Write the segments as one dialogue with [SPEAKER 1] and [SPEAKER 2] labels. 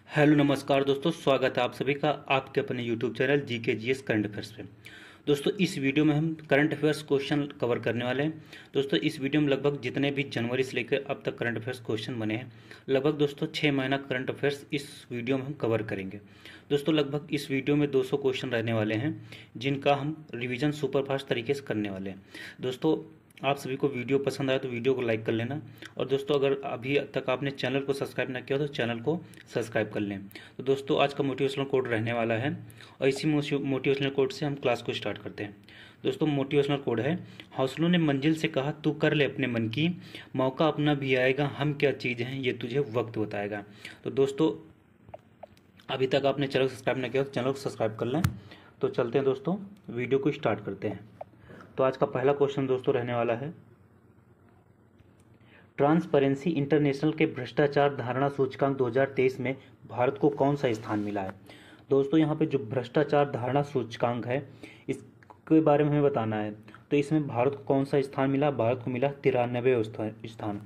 [SPEAKER 1] Hello नमस्कार दोस्तों, स्वागत है आप सभी का आपके अपने YouTube channel GK GS current affairs पे। दोस्तों इस वीडियो में हम करंट अफेयर्स क्वेश्चन कवर करने वाले हैं। दोस्तों इस वीडियो में लगभग जितने भी जनवरी से लेकर अब तक करंट अफेयर्स क्वेश्चन बने हैं, लगभग दोस्तों 6 महीना करंट अफेयर्स इस वीडियो में हम कवर करेंगे। दोस्तों लगभग इस वीडियो में 200 क्वेश्चन रहने वाले हैं, जिनका हम रिविजन सुपरफास्ट तरीके से करने वाले हैं। दोस्तों आप सभी को वीडियो पसंद आए तो वीडियो को लाइक कर लेना, और दोस्तों अगर अभी तक आपने चैनल को सब्सक्राइब ना किया तो चैनल को सब्सक्राइब कर लें। तो दोस्तों आज का मोटिवेशनल कोड रहने वाला है, और इसी मोटिवेशनल कोड से हम क्लास को स्टार्ट करते हैं। दोस्तों मोटिवेशनल कोड है, हौसलों ने मंजिल से कहा तू कर ले अपने मन की, मौका अपना भी आएगा, हम क्या चीज़ हैं ये तुझे वक्त बताएगा। तो दोस्तों अभी तक आपने चैनल को सब्सक्राइब ना किया तो चैनल को सब्सक्राइब कर लें। तो चलते हैं दोस्तों, वीडियो को स्टार्ट करते हैं। तो आज का पहला क्वेश्चन दोस्तों रहने वाला है, ट्रांसपेरेंसी इंटरनेशनल के भ्रष्टाचार धारणा सूचकांक 2023 में भारत को कौन सा स्थान मिला है। दोस्तों यहाँ पे जो भ्रष्टाचार धारणा सूचकांक है इसके बारे में हमें बताना है। तो इसमें भारत को कौन सा स्थान मिला, भारत को मिला 93वां स्थान।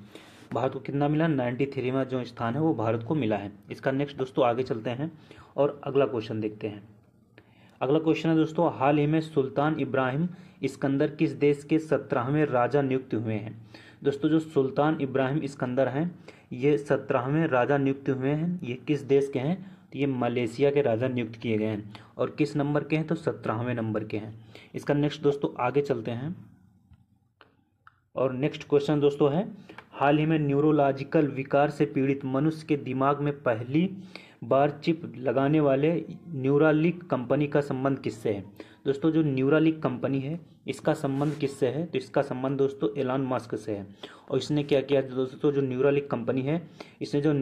[SPEAKER 1] भारत को कितना मिला, 93वां जो स्थान है वो भारत को मिला है। इसका नेक्स्ट दोस्तों आगे चलते हैं और अगला क्वेश्चन देखते हैं। अगला क्वेश्चन है दोस्तों, हाल ही में सुल्तान इब्राहिम इस्कंदर किस देश के 17वें राजा नियुक्त हुए हैं। दोस्तों जो सुल्तान इब्राहिम इस्कंदर हैं ये 17वें राजा नियुक्त हुए हैं। ये किस देश के हैं, तो ये मलेशिया के राजा नियुक्त किए गए हैं, और किस नंबर के हैं, तो 17वें नंबर के हैं। इसका नेक्स्ट दोस्तों आगे चलते हैं, और नेक्स्ट क्वेश्चन दोस्तों है, हाल ही में न्यूरोलॉजिकल विकार से पीड़ित मनुष्य के दिमाग में पहली बार चिप लगाने वाले न्यूरालिंक कंपनी का संबंध किससे है। दोस्तों जो न्यूरालिंक कंपनी है इसका संबंध किससे है, तो इसका संबंध दोस्तों एलन मस्क से है। और इसने क्या किया दोस्तों, जो न्यूरालिंक कंपनी है इसने जो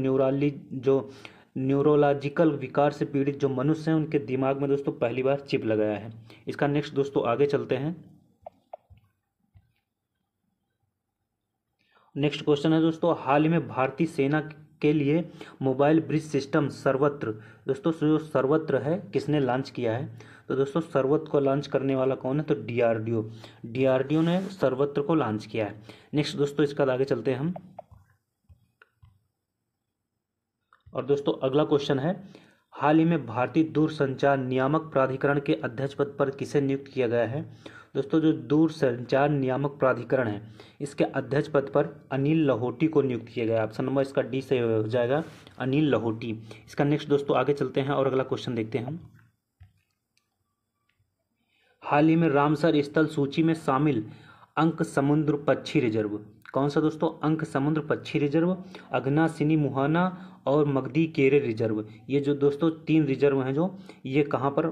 [SPEAKER 1] न्यूरोलॉजिकल विकार से पीड़ित जो मनुष्य हैं उनके दिमाग में दोस्तों पहली बार चिप लगाया है। इसका नेक्स्ट दोस्तों आगे चलते हैं। नेक्स्ट क्वेश्चन है दोस्तों, हाल ही में भारतीय सेना के लिए मोबाइल ब्रिज सिस्टम सर्वत्र, दोस्तों जो सर्वत्र है किसने लॉन्च किया है। तो दोस्तों सर्वत्र को लॉन्च करने वाला कौन है, तो डीआरडीओ ने सर्वत्र को लॉन्च किया है। नेक्स्ट दोस्तों इसका आगे चलते हैं हम, और दोस्तों अगला क्वेश्चन है, हाल ही में भारतीय दूरसंचार नियामक प्राधिकरण के अध्यक्ष पद पर किसे नियुक्त किया गया है। दोस्तों जो दूरसंचार नियामक प्राधिकरण है इसके अध्यक्ष पद पर अनिल लाहोटी को नियुक्त किया गया है। ऑप्शन नंबर इसका डी से हो जाएगा, अनिल लाहोटी। इसका नेक्स्ट दोस्तों आगे चलते हैं और अगला क्वेश्चन देखते हैं हम। हाल ही में रामसर स्थल सूची में शामिल अंक समुद्र पक्षी रिजर्व कौन सा दोस्तों, अंक समुद्र पक्षी रिजर्व, अघनासिनी मुहाना और मगदी केरे रिजर्व। ये जो दोस्तों 3 रिजर्व हैं जो ये कहाँ पर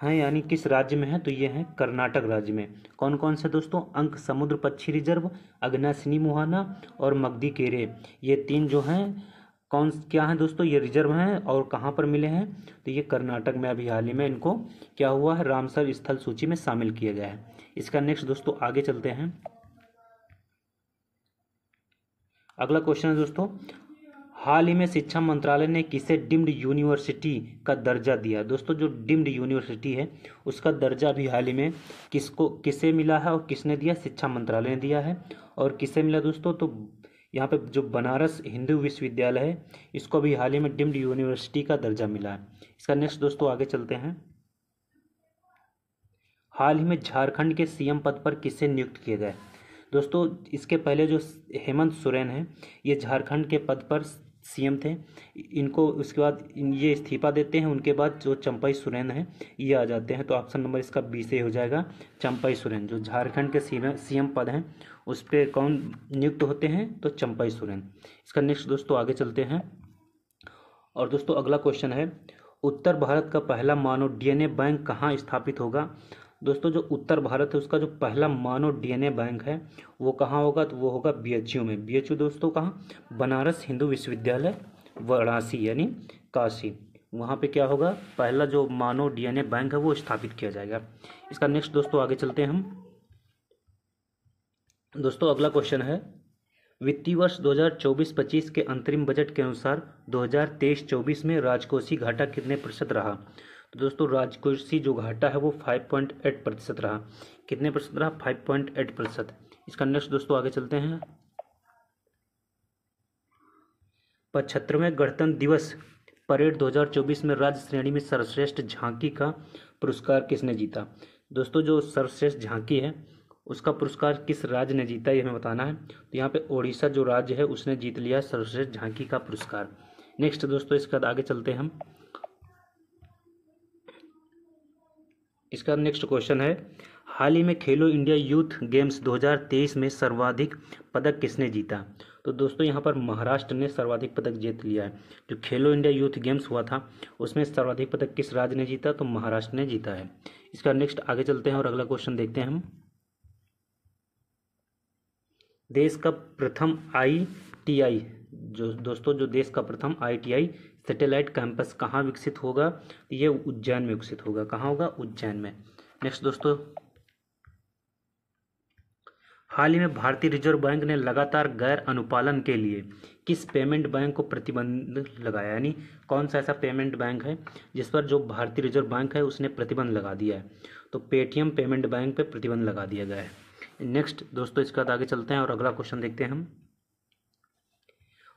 [SPEAKER 1] हैं, यानी किस राज्य में है, तो ये हैं कर्नाटक राज्य में। कौन कौन से दोस्तों, अंक समुद्र पक्षी रिजर्व, अघनासिनी मुहाना और मगदी केरे। ये 3 जो हैं कौन क्या हैं दोस्तों, ये रिजर्व हैं और कहाँ पर मिले हैं, तो ये कर्नाटक में अभी हाल ही में इनको क्या हुआ है, रामसर स्थल सूची में शामिल किया गया है। इसका नेक्स्ट दोस्तों आगे चलते हैं। अगला क्वेश्चन है दोस्तों, हाल ही में शिक्षा मंत्रालय ने किसे डीम्ड यूनिवर्सिटी का दर्जा दिया। दोस्तों जो डीम्ड यूनिवर्सिटी है उसका दर्जा भी हाल ही में किसे मिला है और किसने दिया, शिक्षा मंत्रालय ने दिया है। और किसे मिला दोस्तों, तो यहाँ पे जो बनारस हिंदू विश्वविद्यालय है इसको भी हाल ही में डीम्ड यूनिवर्सिटी का दर्जा मिला है। इसका नेक्स्ट दोस्तों आगे चलते हैं। हाल ही में झारखंड के सीएम पद पर किसे नियुक्त किए गए। दोस्तों इसके पहले जो हेमंत सोरेन है ये झारखंड के पद पर सीएम थे, इनको उसके बाद ये इस्तीफा देते हैं, उनके बाद जो चंपई सोरेन है ये आ जाते हैं। तो ऑप्शन नंबर इसका बी से हो जाएगा, चंपई सोरेन। जो झारखंड के सीएम पद हैं उस पर कौन नियुक्त होते हैं, तो चंपई सोरेन। इसका नेक्स्ट दोस्तों आगे चलते हैं, और दोस्तों अगला क्वेश्चन है, उत्तर भारत का पहला मानव डीएनए बैंक कहाँ स्थापित होगा। दोस्तों जो उत्तर भारत है उसका जो पहला मानव डीएनए बैंक है वो कहाँ होगा, तो वो होगा बीएचयू में। बीएचयू दोस्तों कहाँ, बनारस हिंदू विश्वविद्यालय वाराणसी यानी काशी, वहाँ पे क्या होगा, पहला जो मानव डीएनए बैंक है वो स्थापित किया जाएगा। इसका नेक्स्ट दोस्तों आगे चलते हैं हम। दोस्तों अगला क्वेश्चन है, वित्तीय वर्ष 2024-25 के अंतरिम बजट के अनुसार 2023-24 में राजकोषीय घाटा कितने प्रतिशत रहा। तो दोस्तों राजकोषीय जो घाटा है वो 5.8% रहा। कितने प्रतिशत रहा, 5.8%। इसका नेक्स्ट दोस्तों आगे चलते हैं। 75वें गणतंत्र दिवस परेड 2024 में राज्य श्रेणी में सर्वश्रेष्ठ झांकी का पुरस्कार किसने जीता? दोस्तों जो सर्वश्रेष्ठ झांकी है उसका पुरस्कार किस राज्य ने जीता ये हमें बताना है। तो यहाँ पे ओडिशा जो राज्य है उसने जीत लिया सर्वश्रेष्ठ झांकी का पुरस्कार। नेक्स्ट दोस्तों इसके बाद आगे चलते हैं हम। इसका नेक्स्ट क्वेश्चन है, हाल ही में खेलो इंडिया यूथ गेम्स 2023 में सर्वाधिक पदक किसने जीता? तो दोस्तों यहाँ पर महाराष्ट्र ने सर्वाधिक पदक जीत लिया है। जो खेलो इंडिया यूथ गेम्स हुआ था उसमें सर्वाधिक पदक किस राज्य ने जीता? तो महाराष्ट्र ने जीता है। इसका नेक्स्ट आगे चलते हैं और अगला क्वेश्चन देखते हैं हम। देश का प्रथम ITI जो देश का प्रथम ITI सैटेलाइट कैंपस कहाँ विकसित होगा? ये उज्जैन में विकसित होगा। कहाँ होगा? उज्जैन में। नेक्स्ट दोस्तों, हाल ही में भारतीय रिजर्व बैंक ने लगातार गैर अनुपालन के लिए किस पेमेंट बैंक को प्रतिबंध लगाया? यानी कौन सा ऐसा पेमेंट बैंक है जिस पर जो भारतीय रिजर्व बैंक है उसने प्रतिबंध लगा दिया है? तो पेटीएम पेमेंट बैंक पे प्रतिबंध लगा दिया गया है। नेक्स्ट दोस्तों इसके बाद आगे चलते हैं और अगला क्वेश्चन देखते हैं हम।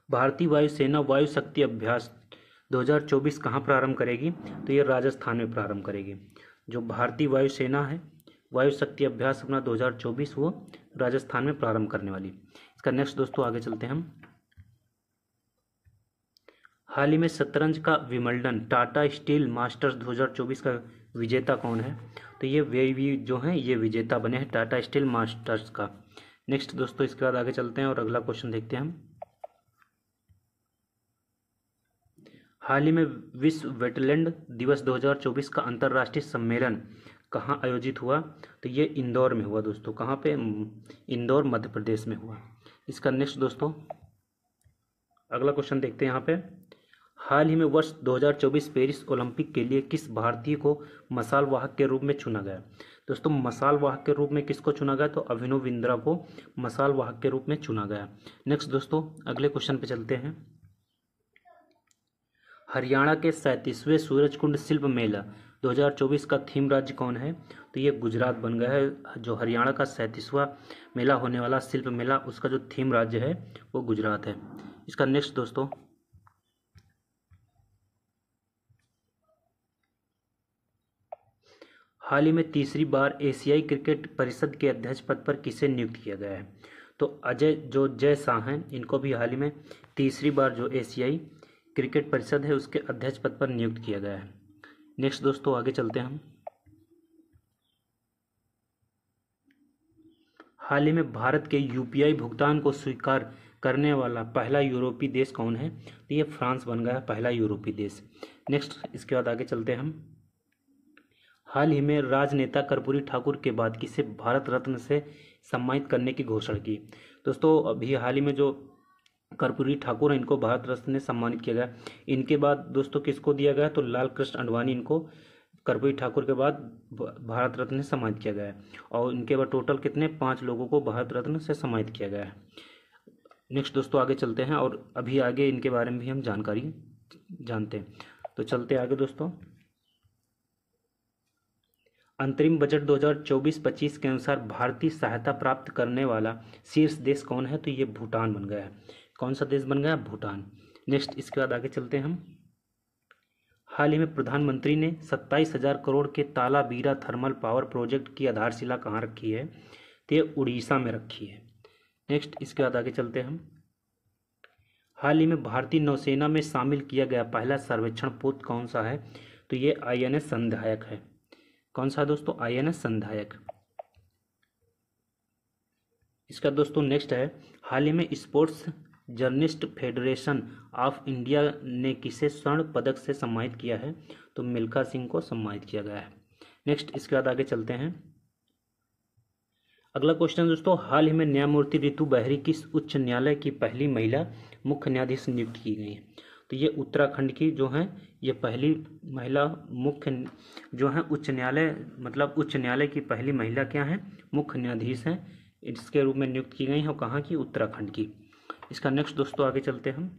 [SPEAKER 1] भारतीय वायुसेना वायु शक्ति अभ्यास 2024 कहाँ प्रारंभ करेगी? तो ये राजस्थान में प्रारंभ करेगी। जो भारतीय वायुसेना है वायु शक्ति अभ्यास अपना 2024 वो राजस्थान में प्रारंभ करने वाली। इसका नेक्स्ट दोस्तों आगे चलते हैं हम। हाल ही में शतरंज का विमल्डन टाटा स्टील मास्टर्स 2024 का विजेता कौन है? तो ये जो हैं ये विजेता बने हैं टाटा स्टील मास्टर्स का। नेक्स्ट दोस्तों इसके बाद आगे चलते हैं और अगला क्वेश्चन देखते हैं हम। हाल ही में विश्व वेटलैंड दिवस 2024 का अंतर्राष्ट्रीय सम्मेलन कहाँ आयोजित हुआ? तो ये इंदौर में हुआ दोस्तों। कहाँ पे? इंदौर मध्य प्रदेश में हुआ। इसका नेक्स्ट दोस्तों अगला क्वेश्चन देखते हैं यहाँ पे। हाल ही में वर्ष 2024 पेरिस ओलंपिक के लिए किस भारतीय को मसाल वाहक के रूप में चुना गया? दोस्तों मसाल वाहक के रूप में किसको चुना गया? तो अभिनव बिंद्रा को मसाल वाहक के रूप में चुना गया। नेक्स्ट दोस्तों अगले क्वेश्चन पे चलते हैं। हरियाणा के 37वें सूरजकुंड शिल्प मेला 2024 का थीम राज्य कौन है? तो ये गुजरात बन गया है। जो हरियाणा का 37वां मेला होने वाला शिल्प मेला उसका जो थीम राज्य है वो गुजरात है। इसका नेक्स्ट दोस्तों हाल ही में तीसरी बार एशियाई क्रिकेट परिषद के अध्यक्ष पद पर किसे नियुक्त किया गया है? तो जय शाह हैं इनको भी हाल ही में तीसरी बार जो एशियाई क्रिकेट परिषद है उसके अध्यक्ष पद पर नियुक्त किया गया है। नेक्स्ट दोस्तों आगे चलते हैं हम। हाल ही में भारत के UPI भुगतान को स्वीकार करने वाला पहला यूरोपीय देश कौन है? तो ये फ्रांस बन गया है पहला यूरोपीय देश। नेक्स्ट इसके बाद आगे चलते हैं हम। हाल ही में राजनेता कर्पूरी ठाकुर के बाद किसे भारत रत्न से सम्मानित करने की घोषणा की? दोस्तों अभी हाल ही में जो कर्पूरी ठाकुर हैं इनको भारत रत्न से सम्मानित किया गया। इनके बाद दोस्तों किसको दिया गया? तो लाल कृष्ण आडवाणी इनको कर्पूरी ठाकुर के बाद भारत रत्न से सम्मानित किया गया है। और इनके बाद टोटल कितने 5 लोगों को भारत रत्न से सम्मानित किया गया है। नेक्स्ट दोस्तों आगे चलते हैं और अभी आगे इनके बारे में भी हम जानकारी जानते हैं। तो चलते आगे दोस्तों। अंतरिम बजट 2024-25 के अनुसार भारतीय सहायता प्राप्त करने वाला शीर्ष देश कौन है? तो ये भूटान बन गया है। कौन सा देश बन गया? भूटान। नेक्स्ट इसके बाद आगे चलते हैं हम। हाल ही में प्रधानमंत्री ने 27,000 करोड़ के तालाबीरा थर्मल पावर प्रोजेक्ट की आधारशिला कहाँ रखी है? तो ये उड़ीसा में रखी है। नेक्स्ट इसके बाद आगे चलते हैं हम। हाल ही में भारतीय नौसेना में शामिल किया गया पहला सर्वेक्षण पोत कौन सा है? तो ये INS संधायक है। कौन सा दोस्तों? INS संधायक। इसका दोस्तों नेक्स्ट है, हाल ही में sports journalist federation of India ने किसे स्वर्ण पदक से सम्मानित किया है? तो मिल्खा सिंह को सम्मानित किया गया है। नेक्स्ट इसके बाद आगे चलते हैं। अगला क्वेश्चन दोस्तों, हाल ही में न्यायमूर्ति रितु बहरी किस उच्च न्यायालय की पहली महिला मुख्य न्यायाधीश नियुक्त की गई है? तो ये उत्तराखंड की जो है ये पहली महिला मुख्य जो है उच्च न्यायालय मतलब उच्च न्यायालय की पहली महिला क्या है? मुख्य न्यायाधीश हैं। इसके रूप में नियुक्त की गई हैं। और कहाँ की? उत्तराखंड की। इसका नेक्स्ट दोस्तों आगे चलते हैं हम।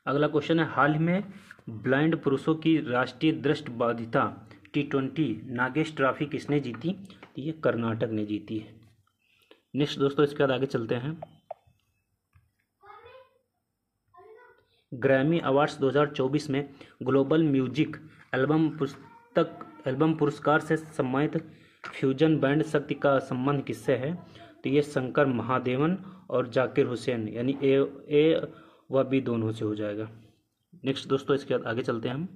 [SPEAKER 1] अगला क्वेश्चन है, हाल ही में ब्लाइंड पुरुषों की राष्ट्रीय दृष्टिबाधिता T20 नागेश ट्रॉफी किसने जीती? तो ये कर्नाटक ने जीती है। नेक्स्ट दोस्तों इसके बाद आगे चलते हैं। ग्रैमी अवार्ड्स 2024 में ग्लोबल म्यूजिक एल्बम पुरस्कार से सम्मानित फ्यूजन बैंड शक्ति का संबंध किससे है? तो ये शंकर महादेवन और जाकिर हुसैन, यानी ए व बी दोनों से हो जाएगा। नेक्स्ट दोस्तों, इसके बाद आगे चलते हैं हम।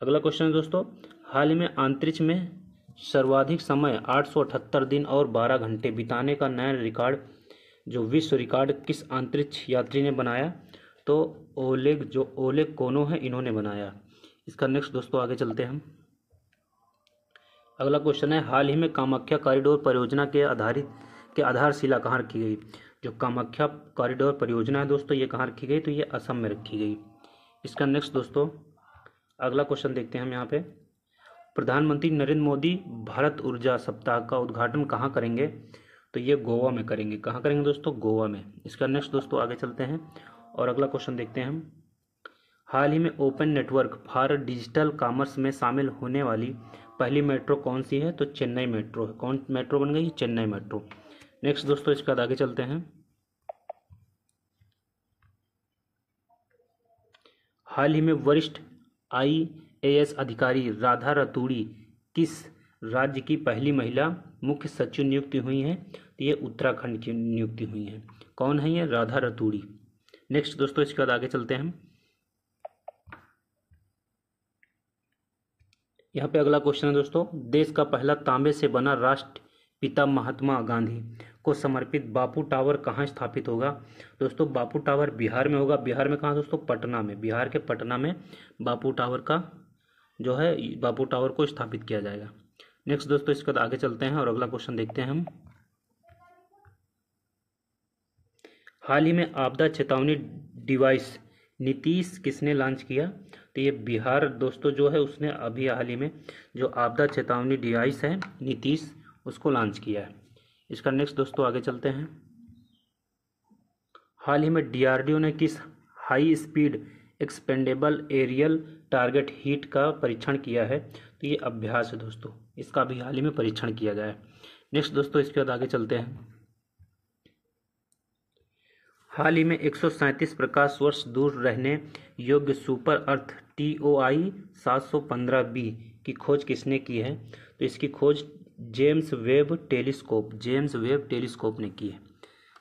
[SPEAKER 1] अगला क्वेश्चन है दोस्तों, हाल ही में अंतरिक्ष में सर्वाधिक समय 878 दिन और 12 घंटे बिताने का नया रिकॉर्ड, जो विश्व रिकॉर्ड किस अंतरिक्ष यात्री ने बनाया? तो ओलेग कोनो है, इन्होंने बनाया। इसका नेक्स्ट दोस्तों आगे चलते हैं हम। अगला क्वेश्चन है, हाल ही में कामाख्या कॉरिडोर परियोजना के आधारशिला कहाँ रखी गई? जो कामाख्या कॉरिडोर परियोजना है दोस्तों, ये कहाँ रखी गई? तो ये असम में रखी गई। इसका नेक्स्ट दोस्तों अगला क्वेश्चन देखते हैं हम यहाँ पे। प्रधानमंत्री नरेंद्र मोदी भारत ऊर्जा सप्ताह का उद्घाटन कहाँ करेंगे? तो ये गोवा में करेंगे। कहाँ करेंगे दोस्तों? गोवा में। इसका नेक्स्ट दोस्तों आगे चलते हैं और अगला क्वेश्चन देखते हैं हम। हाल ही में open network for digital commerce में शामिल होने वाली पहली मेट्रो कौन सी है? तो चेन्नई मेट्रो है। कौन मेट्रो बन गई? चेन्नई मेट्रो। नेक्स्ट दोस्तों इसके बाद आगे चलते हैं। हाल ही में वरिष्ठ IAS अधिकारी राधा रतूड़ी किस राज्य की पहली महिला मुख्य सचिव नियुक्ति हुई हैं? तो ये उत्तराखंड की नियुक्ति हुई हैं। कौन है ये? राधा रतूड़ी। नेक्स्ट दोस्तों इसके बाद आगे चलते हैं हम। यहाँ पे अगला क्वेश्चन है दोस्तों, देश का पहला तांबे से बना राष्ट्रपिता महात्मा गांधी को समर्पित बापू टावर कहाँ स्थापित होगा? दोस्तों बापू टावर बिहार में होगा। बिहार में कहाँ दोस्तों? पटना में। बिहार के पटना में बापू टावर का जो है बापू टावर को स्थापित किया जाएगा। नेक्स्ट दोस्तों इसके बाद आगे चलते हैं और अगला क्वेश्चन देखते हैं हम। हाल ही में आपदा चेतावनी डिवाइस नीतीश किसने लॉन्च किया? तो ये बिहार दोस्तों जो है उसने अभी हाल ही में जो आपदा चेतावनी डिवाइस है नीतीश, उसको लॉन्च किया है। इसका नेक्स्ट दोस्तों आगे चलते हैं। हाल ही में DRDO ने किस high speed expendable aerial target HEAT का परीक्षण किया है? तो ये अभ्यास है दोस्तों, इसका भी हाल ही में परीक्षण किया गया है। नेक्स्ट दोस्तों इसके बाद आगे चलते हैं। हाल ही में 137 प्रकाश वर्ष दूर रहने योग्य सुपर अर्थ TOI 715b की खोज किसने की है? तो इसकी खोज जेम्स वेब टेलीस्कोप ने की है।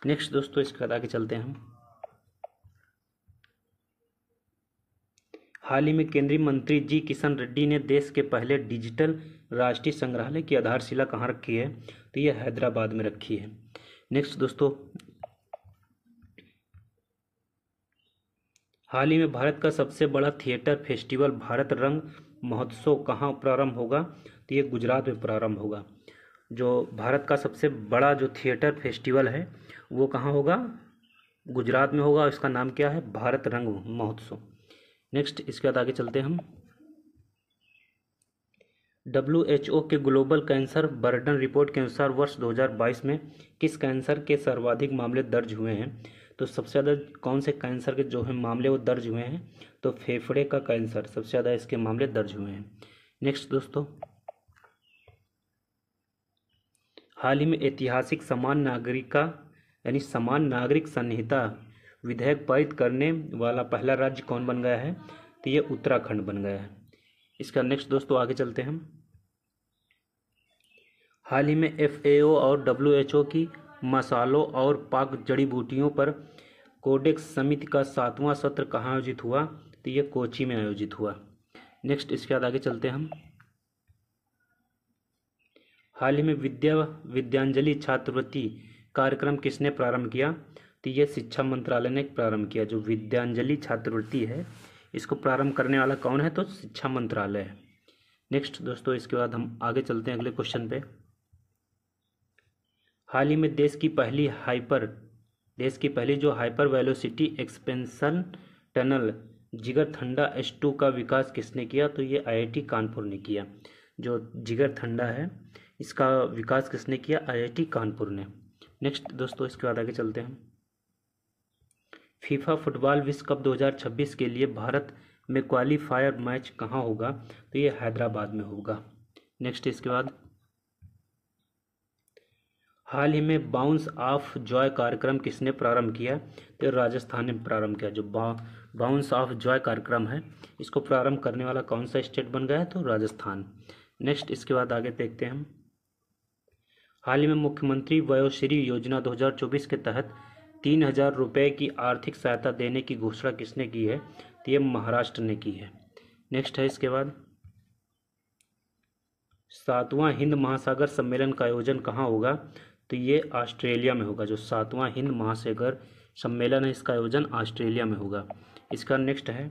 [SPEAKER 1] नेक्स्ट दोस्तों इसके बाद आगे चलते हैं हम। हाल ही में केंद्रीय मंत्री जी किशन रेड्डी ने देश के पहले डिजिटल राष्ट्रीय संग्रहालय की आधारशिला कहाँ रखी है? तो ये हैदराबाद में रखी है। नेक्स्ट दोस्तों, हाल ही में भारत का सबसे बड़ा थिएटर फेस्टिवल भारत रंग महोत्सव कहाँ प्रारंभ होगा? तो ये गुजरात में प्रारंभ होगा। जो भारत का सबसे बड़ा जो थिएटर फेस्टिवल है वो कहाँ होगा? गुजरात में होगा। इसका नाम क्या है? भारत रंग महोत्सव। नेक्स्ट इसके बाद आगे चलते हैं हम। WHO के ग्लोबल कैंसर बर्डन रिपोर्ट के अनुसार वर्ष 2022 में किस कैंसर के सर्वाधिक मामले दर्ज हुए हैं? तो सबसे ज़्यादा कौन से कैंसर के जो है मामले वो दर्ज हुए हैं? तो फेफड़े का कैंसर, सबसे ज़्यादा इसके मामले दर्ज हुए हैं। नेक्स्ट दोस्तों, हाल ही में ऐतिहासिक समान नागरिक संहिता विधेयक पारित करने वाला पहला राज्य कौन बन गया है? तो ये उत्तराखंड बन गया है। इसका नेक्स्ट दोस्तों आगे चलते हैं हम। हाल ही में FAO और WHO की मसालों और पाक जड़ी बूटियों पर कोडेक्स समिति का 7वां सत्र कहाँ आयोजित हुआ? तो ये कोची में आयोजित हुआ। नेक्स्ट इसके बाद आगे चलते हैं हम। हाल ही में विद्यांजलि छात्रवृत्ति कार्यक्रम किसने प्रारंभ किया? तो ये शिक्षा मंत्रालय ने प्रारंभ किया। जो विद्यांजलि छात्रवृत्ति है इसको प्रारंभ करने वाला कौन है? तो शिक्षा मंत्रालय है। नेक्स्ट दोस्तों इसके बाद हम आगे चलते हैं अगले क्वेश्चन पे। हाल ही में देश की पहली जो hyper velocity expansion tunnel Jigarthanda S2 का विकास किसने किया? तो ये IIT कानपुर ने किया। जो जिगरथंडा है इसका विकास किसने किया? IIT कानपुर ने। नेक्स्ट दोस्तों इसके बाद आगे चलते हैं। फीफा फुटबॉल विश्व कप 2026 के लिए भारत में क्वालिफायर मैच कहाँ होगा? तो ये हैदराबाद में होगा। नेक्स्ट इसके बाद हाल ही में बाउंस ऑफ जॉय कार्यक्रम किसने प्रारंभ किया? तो राजस्थान ने प्रारंभ किया। जो बाउंस ऑफ जॉय कार्यक्रम है, इसको प्रारंभ करने वाला कौन सा स्टेट बन गया है? तो राजस्थान। नेक्स्ट, इसके बाद आगे देखते हैं हम। हाल ही में मुख्यमंत्री वयोश्री योजना 2024 के तहत 3,000 रुपये की आर्थिक सहायता देने की घोषणा किसने की है? तो ये महाराष्ट्र ने की है। नेक्स्ट है इसके बाद, 7वां हिंद महासागर सम्मेलन का आयोजन कहाँ होगा? तो ये ऑस्ट्रेलिया में होगा। जो 7वां हिंद महासागर सम्मेलन है, इसका आयोजन ऑस्ट्रेलिया में होगा। इसका नेक्स्ट है,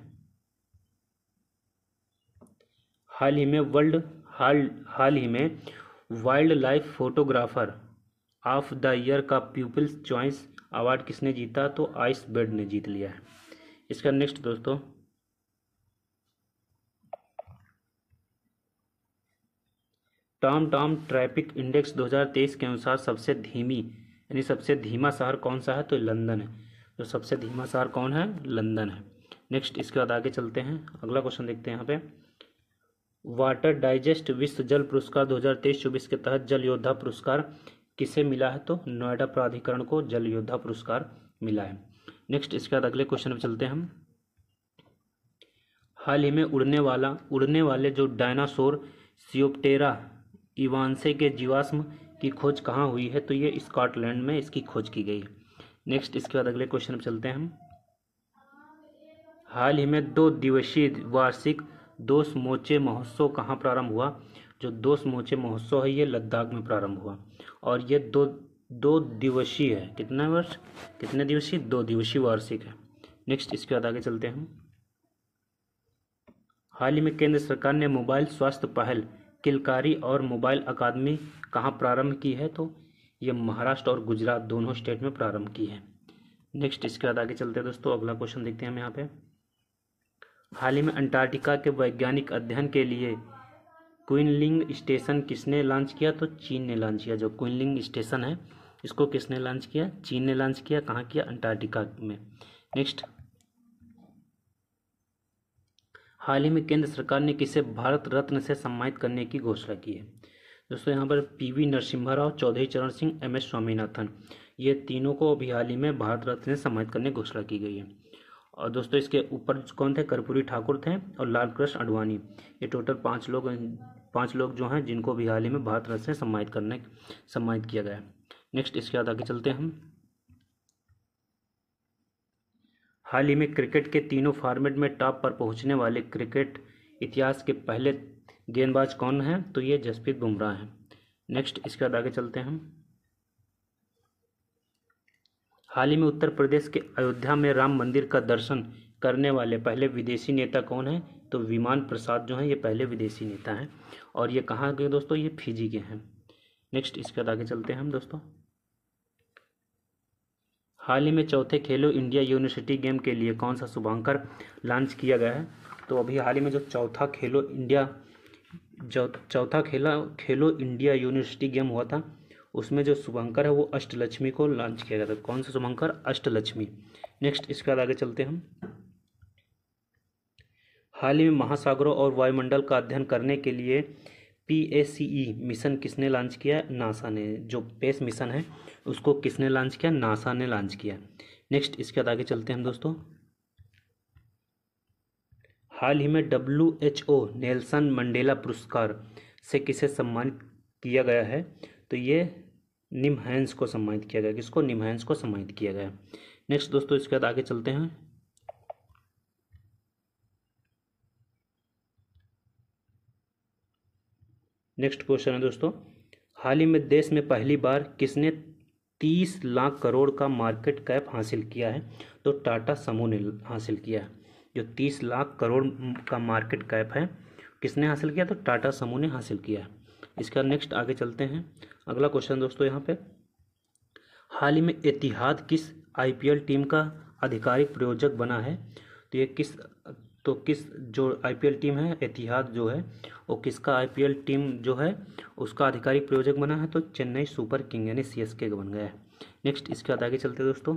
[SPEAKER 1] हाल ही में wild life photographer of the year का पीपल्स चॉइस अवार्ड किसने जीता? तो आइस बर्ड ने जीत लिया है। इसका नेक्स्ट दोस्तों, टॉम ट्रैफिक इंडेक्स 2023 के अनुसार सबसे धीमा शहर कौन सा है? तो लंदन है। जो सबसे धीमा शहर कौन है? लंदन है। नेक्स्ट, इसके बाद आगे चलते हैं, अगला क्वेश्चन देखते हैं यहाँ पे। वाटर डाइजेस्ट विश्व जल पुरस्कार 2023-24 के तहत जल योद्धा पुरस्कार किसे मिला है? तो नोएडा प्राधिकरण को जल योद्धा पुरस्कार मिला है। नेक्स्ट, इसके बाद अगले क्वेश्चन पे चलते हैं हम। हाल ही में उड़ने वाले जो डायनासोर सियोप्टेरा इवांसे के जीवाश्म की खोज कहाँ हुई है? तो ये स्कॉटलैंड में इसकी खोज की गई है। नेक्स्ट, इसके बाद अगले क्वेश्चन पे चलते हैं हम। हाल ही में 2 दिवसीय वार्षिक दोस्त मोचे महोत्सव कहाँ प्रारंभ हुआ? जो दोस्त मोचे महोत्सव है, ये लद्दाख में प्रारंभ हुआ और ये दो दिवसीय है। कितने दिवसीय? 2 दिवसीय वार्षिक है। नेक्स्ट, इसके बाद आगे चलते हैं हम। हाल ही में केंद्र सरकार ने मोबाइल स्वास्थ्य पहल किलकारी और मोबाइल अकादमी कहाँ प्रारंभ की है? तो ये महाराष्ट्र और गुजरात दोनों स्टेट में प्रारंभ की है। नेक्स्ट, इसके बाद आगे चलते हैं दोस्तों, अगला क्वेश्चन देखते हैं हम यहाँ पे। हाल ही में अंटार्कटिका के वैज्ञानिक अध्ययन के लिए क्विनलिंग स्टेशन किसने लॉन्च किया? तो चीन ने लॉन्च किया। जो क्विनलिंग स्टेशन है, इसको किसने लॉन्च किया? चीन ने लॉन्च किया। कहाँ किया? अंटार्कटिका में। नेक्स्ट, हाल ही में केंद्र सरकार ने किसे भारत रत्न से सम्मानित करने की घोषणा की है? दोस्तों यहाँ पर PV नरसिम्हा राव, चौधरी चरण सिंह, MS स्वामीनाथन, ये तीनों को अभी हाल ही में भारत रत्न से सम्मानित करने की घोषणा की गई है। और दोस्तों इसके ऊपर कौन थे? कर्पूरी ठाकुर थे और लाल कृष्ण आडवाणी। ये टोटल 5 लोग जो हैं, जिनको भी हाल ही में भारत रत्न से सम्मानित किया गया है। नेक्स्ट, इसके बाद आगे चलते हैं हम। हाल ही में क्रिकेट के तीनों फॉर्मेट में टॉप पर पहुंचने वाले क्रिकेट इतिहास के पहले गेंदबाज कौन हैं? तो ये जसप्रीत बुमराह हैं। नेक्स्ट, इसके बाद आगे चलते हैं हम। हाल ही में उत्तर प्रदेश के अयोध्या में राम मंदिर का दर्शन करने वाले पहले विदेशी नेता कौन हैं? तो विमान प्रसाद जो हैं, ये पहले विदेशी नेता हैं और ये कहाँ के दोस्तों? ये फिजी के हैं। नेक्स्ट, इसके बाद आगे चलते हैं हम दोस्तों। हाल ही में चौथे खेलो इंडिया यूनिवर्सिटी गेम के लिए कौन सा शुभांकर लॉन्च किया गया है? तो अभी हाल ही में जो चौथा खेलो इंडिया यूनिवर्सिटी गेम हुआ था, उसमें जो शुभंकर है वो अष्टलक्ष्मी को लॉन्च किया गया था। कौन सा शुभंकर? अष्टलक्ष्मी। नेक्स्ट, इसके बाद आगे चलते हैं हम। हाल ही में महासागरों और वायुमंडल का अध्ययन करने के लिए PACE मिशन किसने लॉन्च किया? नासा ने। जो पेस मिशन है, उसको किसने लॉन्च किया? नासा ने लॉन्च किया। नेक्स्ट, इसके बाद आगे चलते हैं हम दोस्तों। हाल ही में WHO नेल्सन मंडेला पुरस्कार से किसे सम्मानित किया गया है? तो ये निमहैंस को सम्मानित किया गया। किसको? निमहैंस को सम्मानित किया गया। नेक्स्ट दोस्तों, इसके बाद आगे चलते हैं। नेक्स्ट क्वेश्चन है दोस्तों, हाल ही में देश में पहली बार किसने 30 लाख करोड़ का मार्केट कैप हासिल किया है? तो टाटा समूह ने हासिल किया है। जो 30 लाख करोड़ का मार्केट कैप है, किसने हासिल किया? तो टाटा समूह ने हासिल किया है। इसका नेक्स्ट आगे चलते हैं, अगला क्वेश्चन दोस्तों यहाँ पे। हाल ही में एतिहाद किस IPL टीम का आधिकारिक प्रायोजक बना है? तो ये किस जो IPL टीम है, एतिहाद जो है, वो किसका IPL टीम जो है उसका आधिकारिक प्रायोजक बना है? तो चेन्नई सुपर किंग यानी CSK का बन गया है। नेक्स्ट, इसके बाद आगे चलते हैं दोस्तों।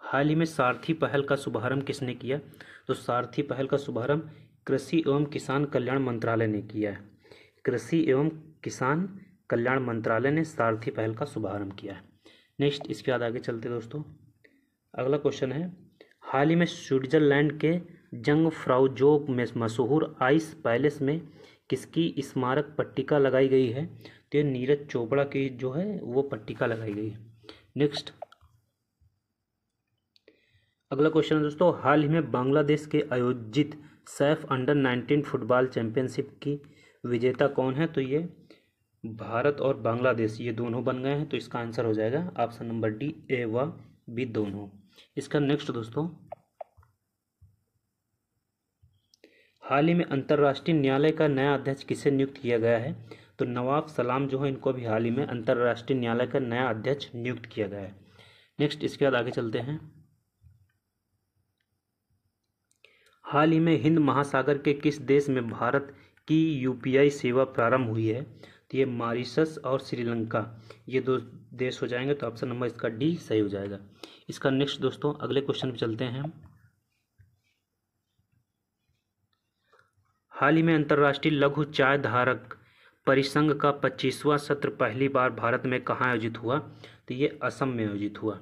[SPEAKER 1] हाल ही में सारथी पहल का शुभारंभ किसने किया? तो सारथी पहल का शुभारंभ कृषि एवं किसान कल्याण मंत्रालय ने किया है। कृषि एवं किसान कल्याण मंत्रालय ने सारथी पहल का शुभारंभ किया है। नेक्स्ट इसके बाद आगे चलते दोस्तों। अगला क्वेश्चन है, हाल ही में स्विट्जरलैंड के जंगफ्राउजोग में मशहूर आइस पैलेस में किसकी स्मारक पट्टिका लगाई गई है? तो ये नीरज चोपड़ा की जो है वो पट्टिका लगाई गई है। नेक्स्ट अगला क्वेश्चन है दोस्तों, हाल ही में बांग्लादेश के आयोजित सैफ अंडर-19 फुटबॉल चैंपियनशिप की विजेता कौन है? तो ये भारत और बांग्लादेश ये दोनों बन गए हैं। तो इसका आंसर हो जाएगा ऑप्शन नंबर डी, ए व बी दोनों। इसका नेक्स्ट दोस्तों, हाल ही में अंतर्राष्ट्रीय न्यायालय का नया अध्यक्ष किसे नियुक्त किया गया है? तो नवाब सलाम जो है इनको भी हाल ही में अंतर्राष्ट्रीय न्यायालय का नया अध्यक्ष नियुक्त किया गया है। नेक्स्ट इसके बाद आगे चलते हैं। हाल ही में हिंद महासागर के किस देश में भारत की यूपीआई सेवा प्रारंभ हुई है? तो ये मॉरिशस और श्रीलंका ये दो देश हो जाएंगे। तो ऑप्शन नंबर इसका डी सही हो जाएगा। इसका नेक्स्ट दोस्तों अगले क्वेश्चन पे चलते हैं हम। हाल ही में अंतर्राष्ट्रीय लघु चाय धारक परिसंघ का 25वां सत्र पहली बार भारत में कहाँ आयोजित हुआ? तो ये असम में आयोजित हुआ।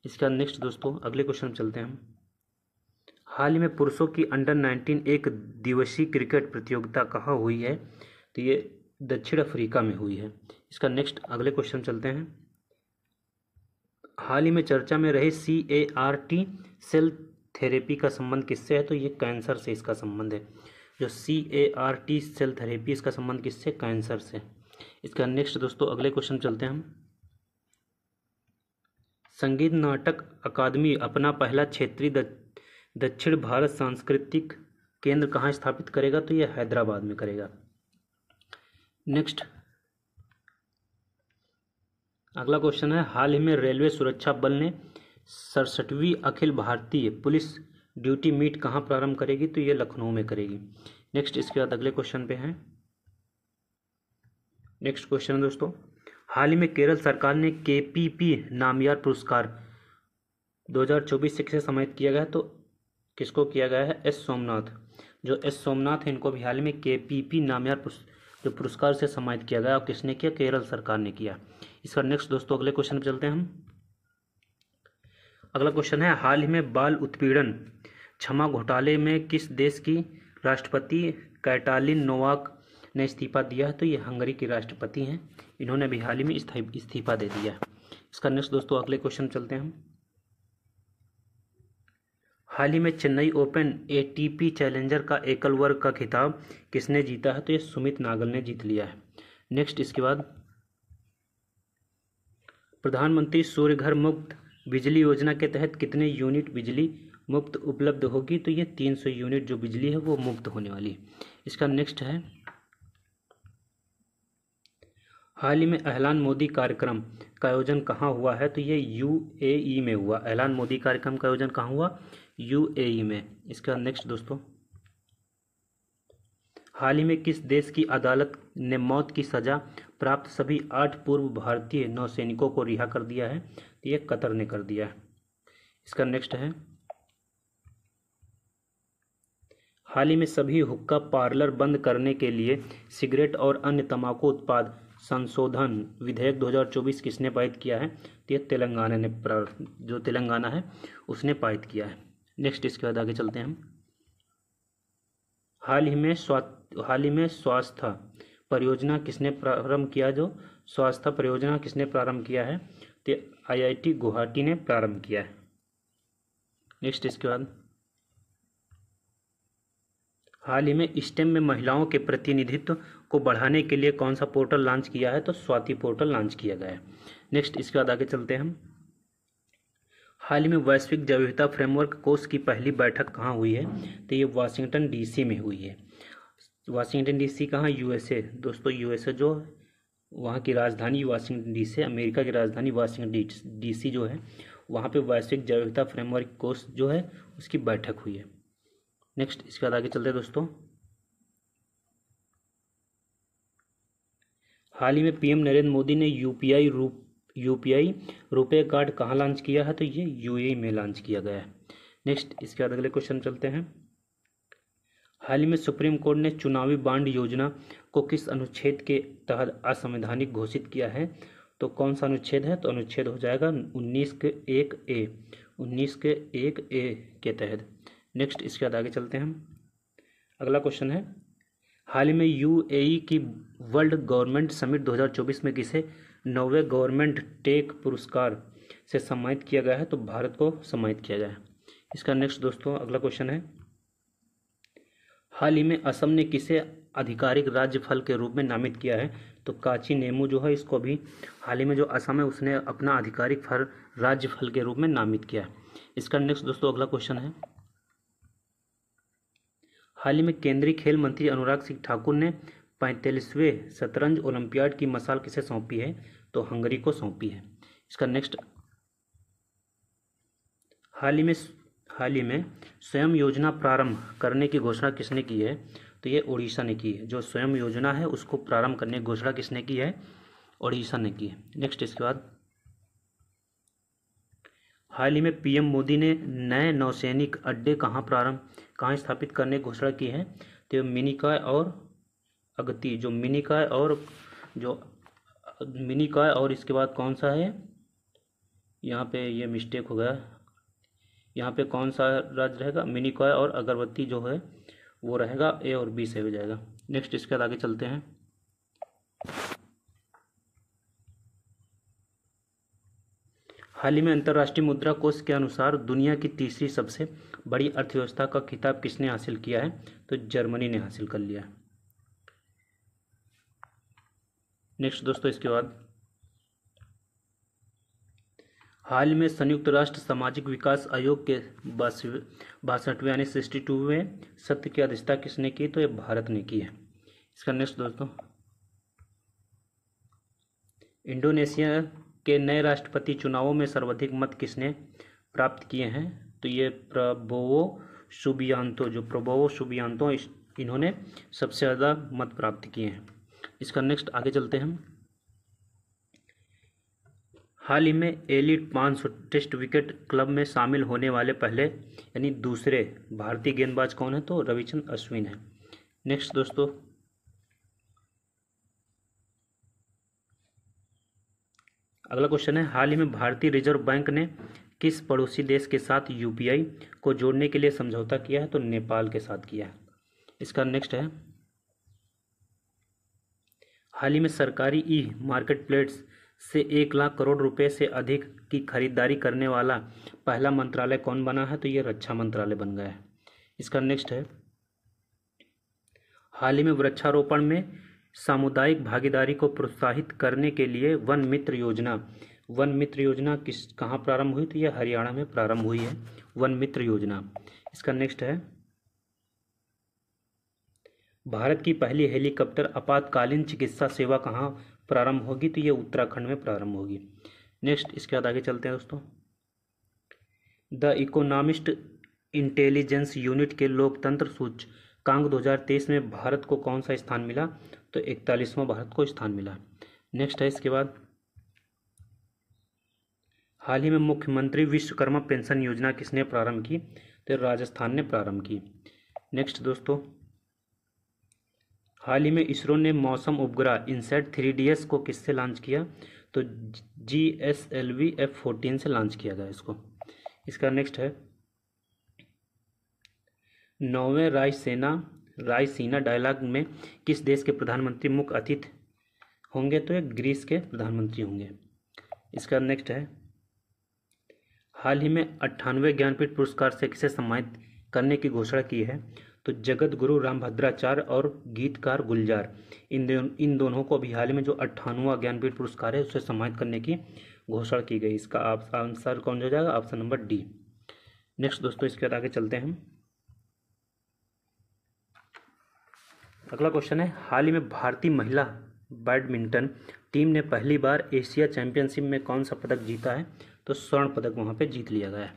[SPEAKER 1] इसका नेक्स्ट दोस्तों अगले क्वेश्चन पे चलते हैं हम। हाल ही में पुरुषों की अंडर-19 एक दिवसीय क्रिकेट प्रतियोगिता कहाँ हुई है? तो ये दक्षिण अफ्रीका में हुई है। इसका नेक्स्ट अगले क्वेश्चन चलते हैं। हाल ही में चर्चा में रहे CAR-T सेल थेरेपी का संबंध किससे है? तो ये कैंसर से इसका संबंध है। जो CAR-T सेल थेरेपी इसका संबंध किससे? कैंसर से। इसका नेक्स्ट दोस्तों अगले क्वेश्चन चलते हैं हम। संगीत नाटक अकादमी अपना पहला क्षेत्रीय दक्षिण भारत सांस्कृतिक केंद्र कहाँ स्थापित करेगा? तो यह हैदराबाद में करेगा। नेक्स्ट अगला क्वेश्चन है, हाल ही में रेलवे सुरक्षा बल ने 67वीं Akhil Bharatiya police duty meet कहाँ प्रारंभ करेगी? तो ये लखनऊ में करेगी। नेक्स्ट इसके बाद अगले क्वेश्चन पे हैं। नेक्स्ट क्वेश्चन है दोस्तों, हाल ही में केरल सरकार ने KPP नामयार पुरस्कार 2024 से किसे सम्मानित किया गया है? तो किसको किया गया है? एस सोमनाथ। जो एस सोमनाथ है इनको भी हाल ही में KPP नामयार जो पुरस्कार से सम्मानित किया गया और किसने किया? केरल सरकार ने किया। इसका नेक्स्ट दोस्तों अगले क्वेश्चन पे चलते हैं हम। अगला क्वेश्चन है, हाल ही में बाल उत्पीड़न क्षमा घोटाले में किस देश की राष्ट्रपति कैटालिन नोवाक ने इस्तीफा दिया है? तो ये हंगरी की राष्ट्रपति हैं। इन्होंने भी हाल ही में इस्तीफा दे दिया है। इसका नेक्स्ट दोस्तों अगले क्वेश्चन चलते हैं हम। हाल ही में चेन्नई ओपन ATP चैलेंजर का एकल वर्ग का खिताब किसने जीता है? तो ये सुमित नागल ने जीत लिया है। नेक्स्ट इसके बाद, प्रधानमंत्री सूर्य घर मुफ्त बिजली योजना के तहत कितने यूनिट बिजली मुफ्त उपलब्ध होगी? तो ये 300 यूनिट जो बिजली है वो मुफ्त होने वाली है। इसका नेक्स्ट है, हाल ही में ऐलान मोदी कार्यक्रम का आयोजन कहाँ हुआ है? तो ये UAE में हुआ। ऐलान मोदी कार्यक्रम का आयोजन कहाँ हुआ? UAE में। इसका नेक्स्ट दोस्तों, हाल ही में किस देश की अदालत ने मौत की सजा प्राप्त सभी 8 पूर्व भारतीय नौसैनिकों को रिहा कर दिया है? तो ये कतर ने कर दिया है। इसका नेक्स्ट है, हाल ही में सभी हुक्का पार्लर बंद करने के लिए सिगरेट और अन्य तंबाकू उत्पाद संशोधन विधेयक 2024 किसने पारित किया है? तो ये तेलंगाना ने जो तेलंगाना है उसने पारित किया है। नेक्स्ट इसके बाद आगे चलते हैं हम। हाल ही में स्वास्थ्य परियोजना किसने प्रारंभ किया? जो स्वास्थ्य परियोजना किसने प्रारंभ किया है? तो IIT गुवाहाटी ने प्रारंभ किया है। नेक्स्ट इसके बाद, हाल ही में स्टेम में महिलाओं के प्रतिनिधित्व को बढ़ाने के लिए कौन सा पोर्टल लॉन्च किया है? तो स्वाति पोर्टल लॉन्च किया गया है। नेक्स्ट इसके बाद आगे चलते हैं हम। हाल ही में वैश्विक जैव विविधता फ्रेमवर्क कोष की पहली बैठक कहाँ हुई है? तो ये वाशिंगटन DC में हुई है। वाशिंगटन DC कहाँ? USA दोस्तों। USA जो वहाँ की राजधानी वाशिंगटन DC, अमेरिका की राजधानी वाशिंगटन DC जो है वहाँ पे वैश्विक जैव विविधता फ्रेमवर्क कोष जो है उसकी बैठक हुई है। नेक्स्ट इसके बाद आगे चलते हैं दोस्तों। हाल ही में PM नरेंद्र मोदी ने UPI रुपए कार्ड कहाँ लॉन्च किया है? तो ये UAE में लॉन्च किया गया है। नेक्स्ट इसके बाद अगले क्वेश्चन चलते हैं। हाल ही में सुप्रीम कोर्ट ने चुनावी बॉन्ड योजना को किस अनुच्छेद के तहत असंवैधानिक घोषित किया है? तो कौन सा अनुच्छेद है? तो अनुच्छेद हो जाएगा 19 के 1A, 19 के 1A के तहत। नेक्स्ट इसके बाद आगे चलते हैं हम। अगला क्वेश्चन है, हाल ही में यूएई की वर्ल्ड गवर्नमेंट समिट 2024 में किसे 9वें गवर्नमेंट टेक पुरस्कार से सम्मानित किया गया है? तो भारत को सम्मानित किया गया है। इसका नेक्स्ट दोस्तों अगला क्वेश्चन है, हाल ही में असम ने किसे आधिकारिक राज्य फल के रूप में नामित किया है? तो काची नेमू जो है इसको भी हाल ही में जो असम है उसने अपना आधिकारिक फल राज्य फल के रूप में नामित किया है। इसका नेक्स्ट दोस्तों अगला क्वेश्चन है, हाल ही में केंद्रीय खेल मंत्री अनुराग सिंह ठाकुर ने 45वें शतरंज ओलंपियाड की मशाल किसे सौंपी है? तो हंगरी को सौंपी है। इसका नेक्स्ट, हाल ही में स्वयं योजना प्रारंभ करने की घोषणा किसने की है? तो ये उड़ीसा ने की है। जो स्वयं योजना है उसको प्रारंभ करने की घोषणा किसने की है? उड़ीसा ने की है। नेक्स्ट इसके बाद, हाल ही में पीएम मोदी ने नए नौसैनिक अड्डे कहाँ स्थापित करने की घोषणा की है? तो मिनिकॉय और अगती, जो मिनिकॉय और इसके बाद कौन सा है, यहाँ पे ये मिस्टेक हो गया, यहाँ पे कौन सा राज्य रहेगा? मिनिकॉय और अगरबत्ती जो है वो रहेगा ए और बी से हो जाएगा। नेक्स्ट इसके बाद आगे चलते हैं। हाल ही में अंतर्राष्ट्रीय मुद्रा कोष के अनुसार दुनिया की तीसरी सबसे बड़ी अर्थव्यवस्था का खिताब किसने हासिल किया है? तो जर्मनी ने हासिल कर लिया है। नेक्स्ट दोस्तों इसके बाद, हाल में संयुक्त राष्ट्र सामाजिक विकास आयोग के 62वें यानी 62वें सत्र की अध्यक्षता किसने की? तो ये भारत ने की है। इसका नेक्स्ट दोस्तों, इंडोनेशिया के नए राष्ट्रपति चुनावों में सर्वाधिक मत किसने प्राप्त किए हैं? तो ये प्रबोवो सुबियांतो इन्होंने सबसे ज़्यादा मत प्राप्त किए हैं। इसका नेक्स्ट आगे चलते हैं हम। हाल ही में एलिट 500 टेस्ट विकेट क्लब में शामिल होने वाले पहले यानी दूसरे भारतीय गेंदबाज कौन है? तो रविचंद्रन अश्विन है। नेक्स्ट दोस्तों, अगला क्वेश्चन है, हाल ही में भारतीय रिजर्व बैंक ने किस पड़ोसी देश के साथ यूपीआई को जोड़ने के लिए समझौता किया है? तो नेपाल के साथ किया है। इसका नेक्स्ट है, हाल ही में सरकारी ई मार्केट प्लेस से 1 लाख करोड़ रुपए से अधिक की खरीदारी करने वाला पहला मंत्रालय कौन बना है? तो ये रक्षा मंत्रालय बन गया है। इसका नेक्स्ट है, हाल ही में वृक्षारोपण में सामुदायिक भागीदारी को प्रोत्साहित करने के लिए वन मित्र योजना कहाँ प्रारंभ हुई? तो यह हरियाणा में प्रारंभ हुई है वन मित्र योजना। इसका नेक्स्ट है, भारत की पहली हेलीकॉप्टर आपातकालीन चिकित्सा सेवा कहाँ प्रारंभ होगी? तो ये उत्तराखंड में प्रारंभ होगी। नेक्स्ट इसके बाद आगे चलते हैं दोस्तों। द इकोनॉमिस्ट इंटेलिजेंस यूनिट के लोकतंत्र सूचकांक 2023 में भारत को कौन सा स्थान मिला? तो 41वां भारत को स्थान मिला। नेक्स्ट है इसके बाद, हाल ही में मुख्यमंत्री विश्वकर्मा पेंशन योजना किसने प्रारंभ की? तो राजस्थान ने प्रारंभ की। नेक्स्ट दोस्तों, हाल ही में इसरो ने मौसम उपग्रह इनसैट 3DS को किससे लॉन्च किया? तो GSLV F-14 से लॉन्च किया गया इसको। इसका नेक्स्ट है, 9वें रायसीना डायलॉग में किस देश के प्रधानमंत्री मुख्य अतिथि होंगे? तो ये ग्रीस के प्रधानमंत्री होंगे। इसका नेक्स्ट है, हाल ही में 98वें ज्ञानपीठ पुरस्कार से किसे सम्मानित करने की घोषणा की है? तो जगत गुरु रामभद्राचार्य और गीतकार गुलजार, इन दोनों को अभी हाल ही में जो 98वां ज्ञानपीठ पुरस्कार है उससे सम्मानित करने की घोषणा की गई। इसका आंसर कौन हो जाएगा? Option number D. नेक्स्ट दोस्तों इसके बाद आगे चलते हैं। अगला क्वेश्चन है, हाल ही में भारतीय महिला बैडमिंटन टीम ने पहली बार एशिया चैंपियनशिप में कौन सा पदक जीता है? तो स्वर्ण पदक वहां पे जीत लिया गया है।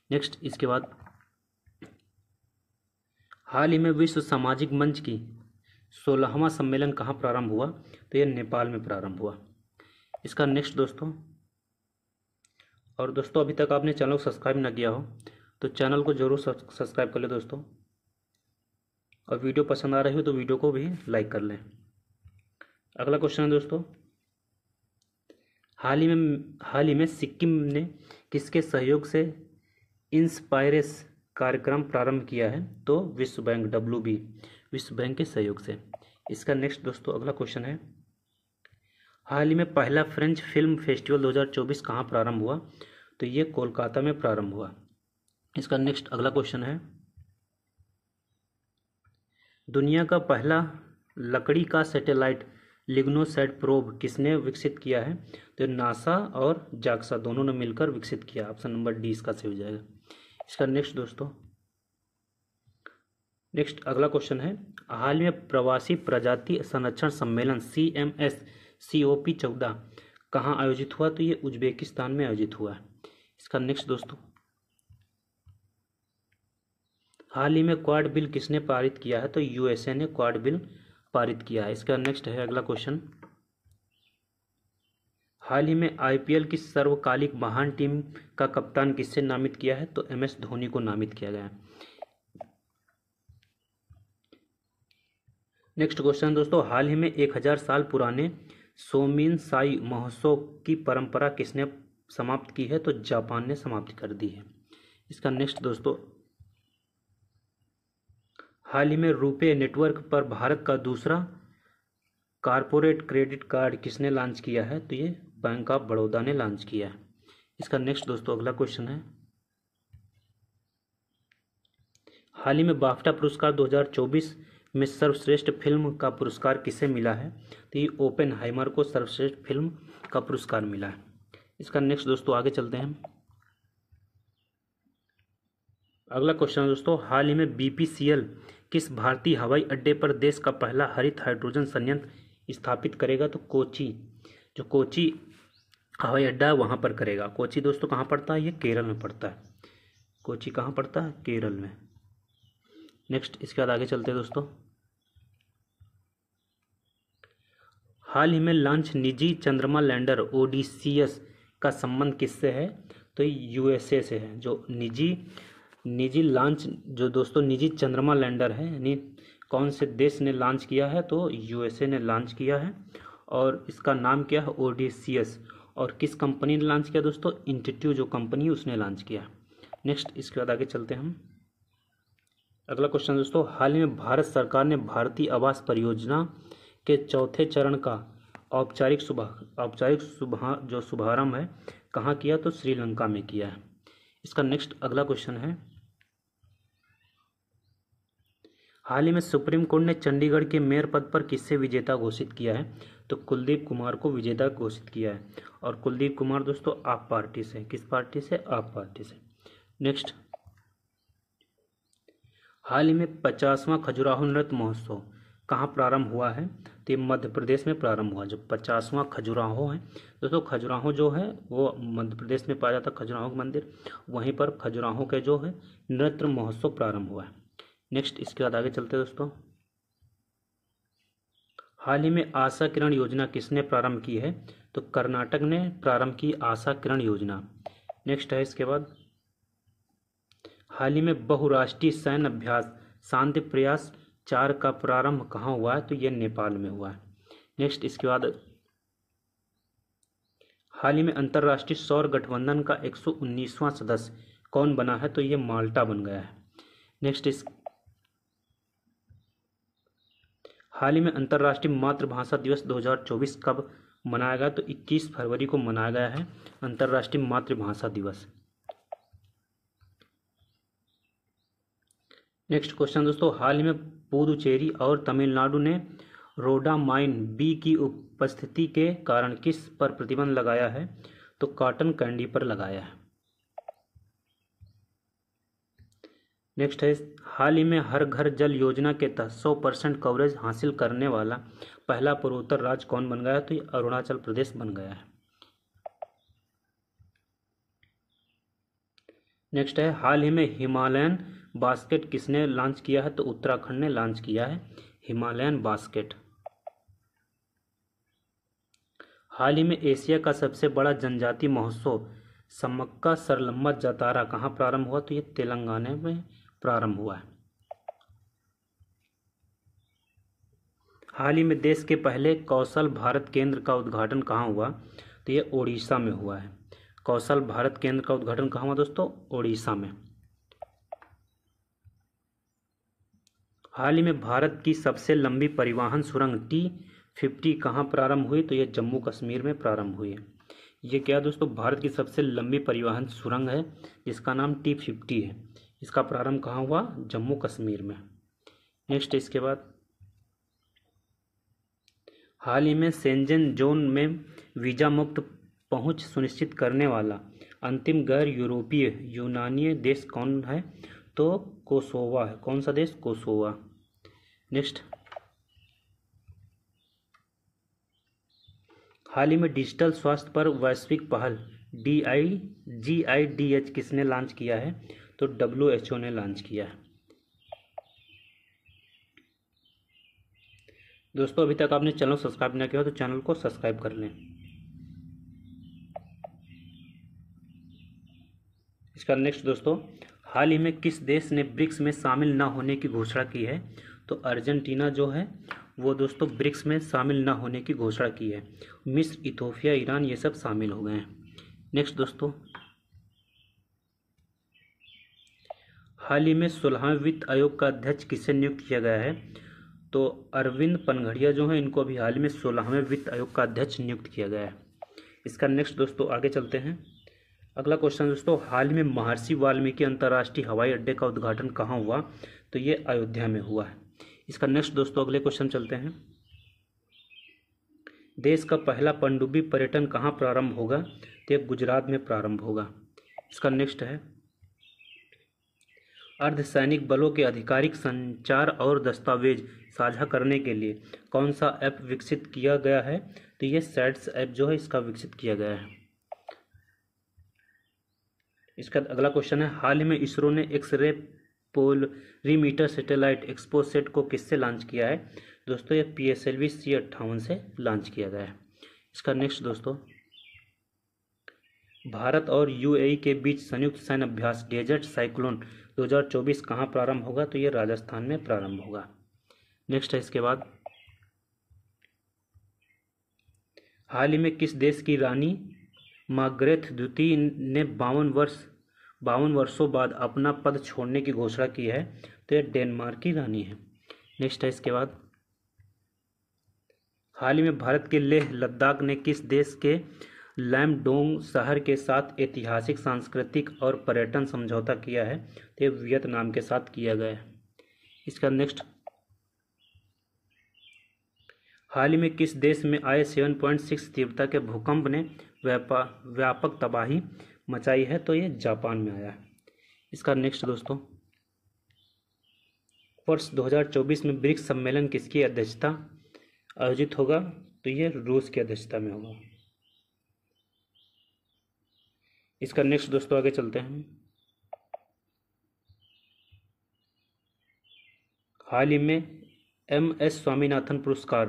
[SPEAKER 1] नेक्स्ट इसके बाद, हाल ही में विश्व सामाजिक मंच की 16वां सम्मेलन कहाँ प्रारंभ हुआ? तो यह नेपाल में प्रारंभ हुआ। इसका नेक्स्ट दोस्तों, और दोस्तों अभी तक आपने चैनल को सब्सक्राइब ना किया हो तो चैनल को जरूर सब्सक्राइब कर ले दोस्तों, और वीडियो पसंद आ रही हो तो वीडियो को भी लाइक कर लें। अगला क्वेश्चन है दोस्तों, हाल ही में सिक्किम ने किसके सहयोग से इंस्पायरेस कार्यक्रम प्रारंभ किया है? तो विश्व बैंक, WB, विश्व बैंक के सहयोग से। इसका नेक्स्ट दोस्तों अगला क्वेश्चन है, हाल ही में पहला फ्रेंच फिल्म फेस्टिवल 2024 कहाँ प्रारंभ हुआ? तो ये कोलकाता में प्रारंभ हुआ। इसका नेक्स्ट अगला क्वेश्चन है, दुनिया का पहला लकड़ी का सैटेलाइट लिग्नोसैट प्रोब किसने विकसित किया है? तो नासा और जाक्सा दोनों ने मिलकर विकसित किया। ऑप्शन नंबर डी इसका सही हो जाएगा। इसका नेक्स्ट दोस्तों नेक्स्ट अगला क्वेश्चन है, हाल में प्रवासी प्रजाति संरक्षण सम्मेलन CMS COP14 कहाँ आयोजित हुआ? तो ये उज्बेकिस्तान में आयोजित हुआ है। इसका नेक्स्ट दोस्तों, हाल ही में क्वाड बिल किसने पारित किया है? तो USA ने क्वाड बिल पारित किया है। इसका नेक्स्ट है अगला क्वेश्चन, हाल ही में IPL की सर्वकालिक महान टीम का कप्तान किससे नामित किया है? तो MS धोनी को नामित किया गया है। नेक्स्ट क्वेश्चन दोस्तों, हाल ही में 1000 साल पुराने सोमिनसाई महोत्सव की परंपरा किसने समाप्त की है? तो जापान ने समाप्त कर दी है। इसका नेक्स्ट दोस्तों, हाल ही में रुपे नेटवर्क पर भारत का दूसरा कारपोरेट क्रेडिट कार्ड किसने लॉन्च किया है? तो ये बैंक ऑफ बड़ौदा ने लॉन्च किया है। इसका नेक्स्ट दोस्तों अगला क्वेश्चन है, हाल ही में बाफ्टा पुरस्कार 2024 में सर्वश्रेष्ठ फिल्म का पुरस्कार किसे मिला है? तो ये ओपेनहाइमर को सर्वश्रेष्ठ फिल्म का पुरस्कार मिला है। इसका नेक्स्ट दोस्तों आगे चलते हैं। अगला क्वेश्चन है दोस्तों, हाल ही में BPCL किस भारतीय हवाई अड्डे पर देश का पहला हरित हाइड्रोजन संयंत्र स्थापित करेगा? तो कोची, जो कोची हवाई अड्डा है वहाँ पर करेगा। कोची दोस्तों कहाँ पड़ता है? ये केरल में पड़ता है। कोची कहाँ पड़ता है? केरल में। नेक्स्ट इसके बाद आगे चलते हैं दोस्तों, हाल ही में लॉन्च निजी चंद्रमा लैंडर ओडिसियस का संबंध किससे है? तो USA से है। जो निजी लॉन्च जो दोस्तों निजी चंद्रमा लैंडर है, यानी कौन से देश ने लॉन्च किया है? तो USA ने लॉन्च किया है और इसका नाम क्या है? ओडिसियस। और किस कंपनी ने लॉन्च किया दोस्तों? इंस्टीट्यूट जो कंपनी है उसने लॉन्च किया। नेक्स्ट इसके बाद आगे चलते हैं हम। अगला क्वेश्चन दोस्तों, हाल ही में भारत सरकार ने भारतीय आवास परियोजना के चौथे चरण का औपचारिक शुभारंभ है कहाँ किया? तो श्रीलंका में किया है। इसका नेक्स्ट अगला क्वेश्चन है, हाल ही में सुप्रीम कोर्ट ने चंडीगढ़ के मेयर पद पर किससे विजेता घोषित किया है? तो कुलदीप कुमार को विजेता घोषित किया है। और कुलदीप कुमार दोस्तों आप पार्टी से, किस पार्टी से? आप पार्टी से। नेक्स्ट, हाल ही में 50वां खजुराहो नृत्य महोत्सव कहाँ प्रारंभ हुआ है? तो ये मध्य प्रदेश में प्रारंभ हुआ। जो 50वां खजुराहो है दोस्तों, खजुराहो जो है वो मध्य प्रदेश में पाया जाता है, खजुराहो मंदिर, वहीं पर खजुराहो के जो है नृत्य महोत्सव प्रारंभ हुआ है। नेक्स्ट इसके बाद आगे चलते हैं दोस्तों, हाल ही में आशा किरण योजना किसने प्रारंभ की है? तो कर्नाटक ने प्रारंभ की आशा किरण योजना। नेक्स्ट है इसके बाद, हाल ही में बहुराष्ट्रीय सैन्य अभ्यास शांति प्रयास 4 का प्रारंभ कहाँ हुआ है? तो यह नेपाल में हुआ है। नेक्स्ट इसके बाद, हाल ही में अंतर्राष्ट्रीय सौर गठबंधन का 119वां सदस्य कौन बना है? तो यह माल्टा बन गया है। नेक्स्ट हाल ही में अंतर्राष्ट्रीय मातृभाषा दिवस 2024 कब मनाया गया? तो 21 फरवरी को मनाया गया है अंतर्राष्ट्रीय मातृभाषा दिवस। नेक्स्ट क्वेश्चन दोस्तों, हाल ही में पुदुचेरी और तमिलनाडु ने रोडामाइन बी की उपस्थिति के कारण किस पर प्रतिबंध लगाया है? तो कॉटन कैंडी पर लगाया है। नेक्स्ट है, हाल ही में हर घर जल योजना के तहत 100% कवरेज हासिल करने वाला पहला पूर्वोत्तर राज्य कौन बन गया है? तो ये अरुणाचल प्रदेश बन गया है। नेक्स्ट है, हाल ही में हिमालयन बास्केट किसने लॉन्च किया है? तो उत्तराखंड ने लॉन्च किया है हिमालयन बास्केट। हाल ही में एशिया का सबसे बड़ा जनजाति महोत्सव सम्मक्का सरलम्मा जातरा कहाँ प्रारंभ हुआ? तो ये तेलंगाना में प्रारंभ हुआ है। हाल ही में देश के पहले कौशल भारत केंद्र का उद्घाटन कहाँ हुआ? तो ये ओडिशा में हुआ है। कौशल भारत केंद्र का उद्घाटन कहाँ हुआ दोस्तों? ओडिशा में। हाल ही में भारत की सबसे लंबी परिवहन सुरंग T50 कहाँ प्रारंभ हुई? तो ये जम्मू कश्मीर में प्रारंभ हुई है। ये क्या दोस्तों? भारत की सबसे लंबी परिवहन सुरंग है जिसका नाम T50 है। इसका प्रारंभ कहाँ हुआ? जम्मू कश्मीर में। नेक्स्ट इसके बाद, हाल ही में शेंजन जोन में वीजा मुक्त पहुंच सुनिश्चित करने वाला अंतिम गैर यूरोपीय यूनानी देश कौन है? तो कोसोवा है। कौन सा देश? कोसोवा। नेक्स्ट, हाल ही में डिजिटल स्वास्थ्य पर वैश्विक पहल GIDH किसने लॉन्च किया है? तो WHO ने लॉन्च किया है। दोस्तों अभी तक आपने चैनल सब्सक्राइब नहीं किया हो तो चैनल को सब्सक्राइब कर लें। इसका नेक्स्ट दोस्तों, हाल ही में किस देश ने ब्रिक्स में शामिल न होने की घोषणा की है? तो अर्जेंटीना जो है वो दोस्तों ब्रिक्स में शामिल न होने की घोषणा की है। मिस्र, इथोपिया, ईरान ये सब शामिल हो गए हैं। नेक्स्ट दोस्तों, हाल ही में 16वें वित्त आयोग का अध्यक्ष किसे नियुक्त किया गया है? तो अरविंद पनघड़िया जो है इनको अभी हाल ही में 16वें वित्त आयोग का अध्यक्ष नियुक्त किया गया है। इसका नेक्स्ट दोस्तों आगे चलते हैं। अगला क्वेश्चन दोस्तों, हाल ही में महर्षि वाल्मीकि अंतर्राष्ट्रीय हवाई अड्डे का उद्घाटन कहाँ हुआ? तो ये अयोध्या में हुआ है। इसका नेक्स्ट दोस्तों अगले क्वेश्चन चलते हैं। देश का पहला पनडुब्बी पर्यटन कहाँ प्रारंभ होगा? तो ये गुजरात में प्रारंभ होगा। इसका नेक्स्ट है, अर्धसैनिक बलों के आधिकारिक संचार और दस्तावेज साझा करने के लिए कौन सा ऐप विकसित किया गया है? तो ये सैट्स ऐप जो है इसका विकसित किया गया है। इसका अगला क्वेश्चन है, हाल ही में इसरो ने एक्सरे पोलरीमीटर सैटेलाइट एक्सपोसेट को किससे लॉन्च किया है? दोस्तों ये PSLV C58 से लॉन्च किया गया है। इसका नेक्स्ट दोस्तों, भारत और UAE के बीच संयुक्त सैन्य अभ्यास डेजर्ट साइक्लोन 2024 कहाँ प्रारंभ होगा? तो ये राजस्थान में प्रारंभ होगा। नेक्स्ट है इसके बाद, हाल ही में किस देश की रानी मार्गरेट द्वितीय ने 52 वर्षों बाद अपना पद छोड़ने की घोषणा की है? तो यह डेनमार्क की रानी है। नेक्स्ट है इसके बाद, हाल ही में भारत के लेह लद्दाख ने किस देश के लैमडोंग शहर के साथ ऐतिहासिक, सांस्कृतिक और पर्यटन समझौता किया है? तो यह वियतनाम के साथ किया गया है। इसका नेक्स्ट, हाल ही में किस देश में आए 7.6 तीव्रता के भूकंप ने व्यापक तबाही मचाई है? तो ये जापान में आया है। इसका नेक्स्ट दोस्तों, वर्ष 2024 में ब्रिक्स सम्मेलन किसकी अध्यक्षता आयोजित होगा? तो ये रूस की अध्यक्षता में होगा। इसका नेक्स्ट दोस्तों आगे चलते हैं। हाल ही में MS स्वामीनाथन पुरस्कार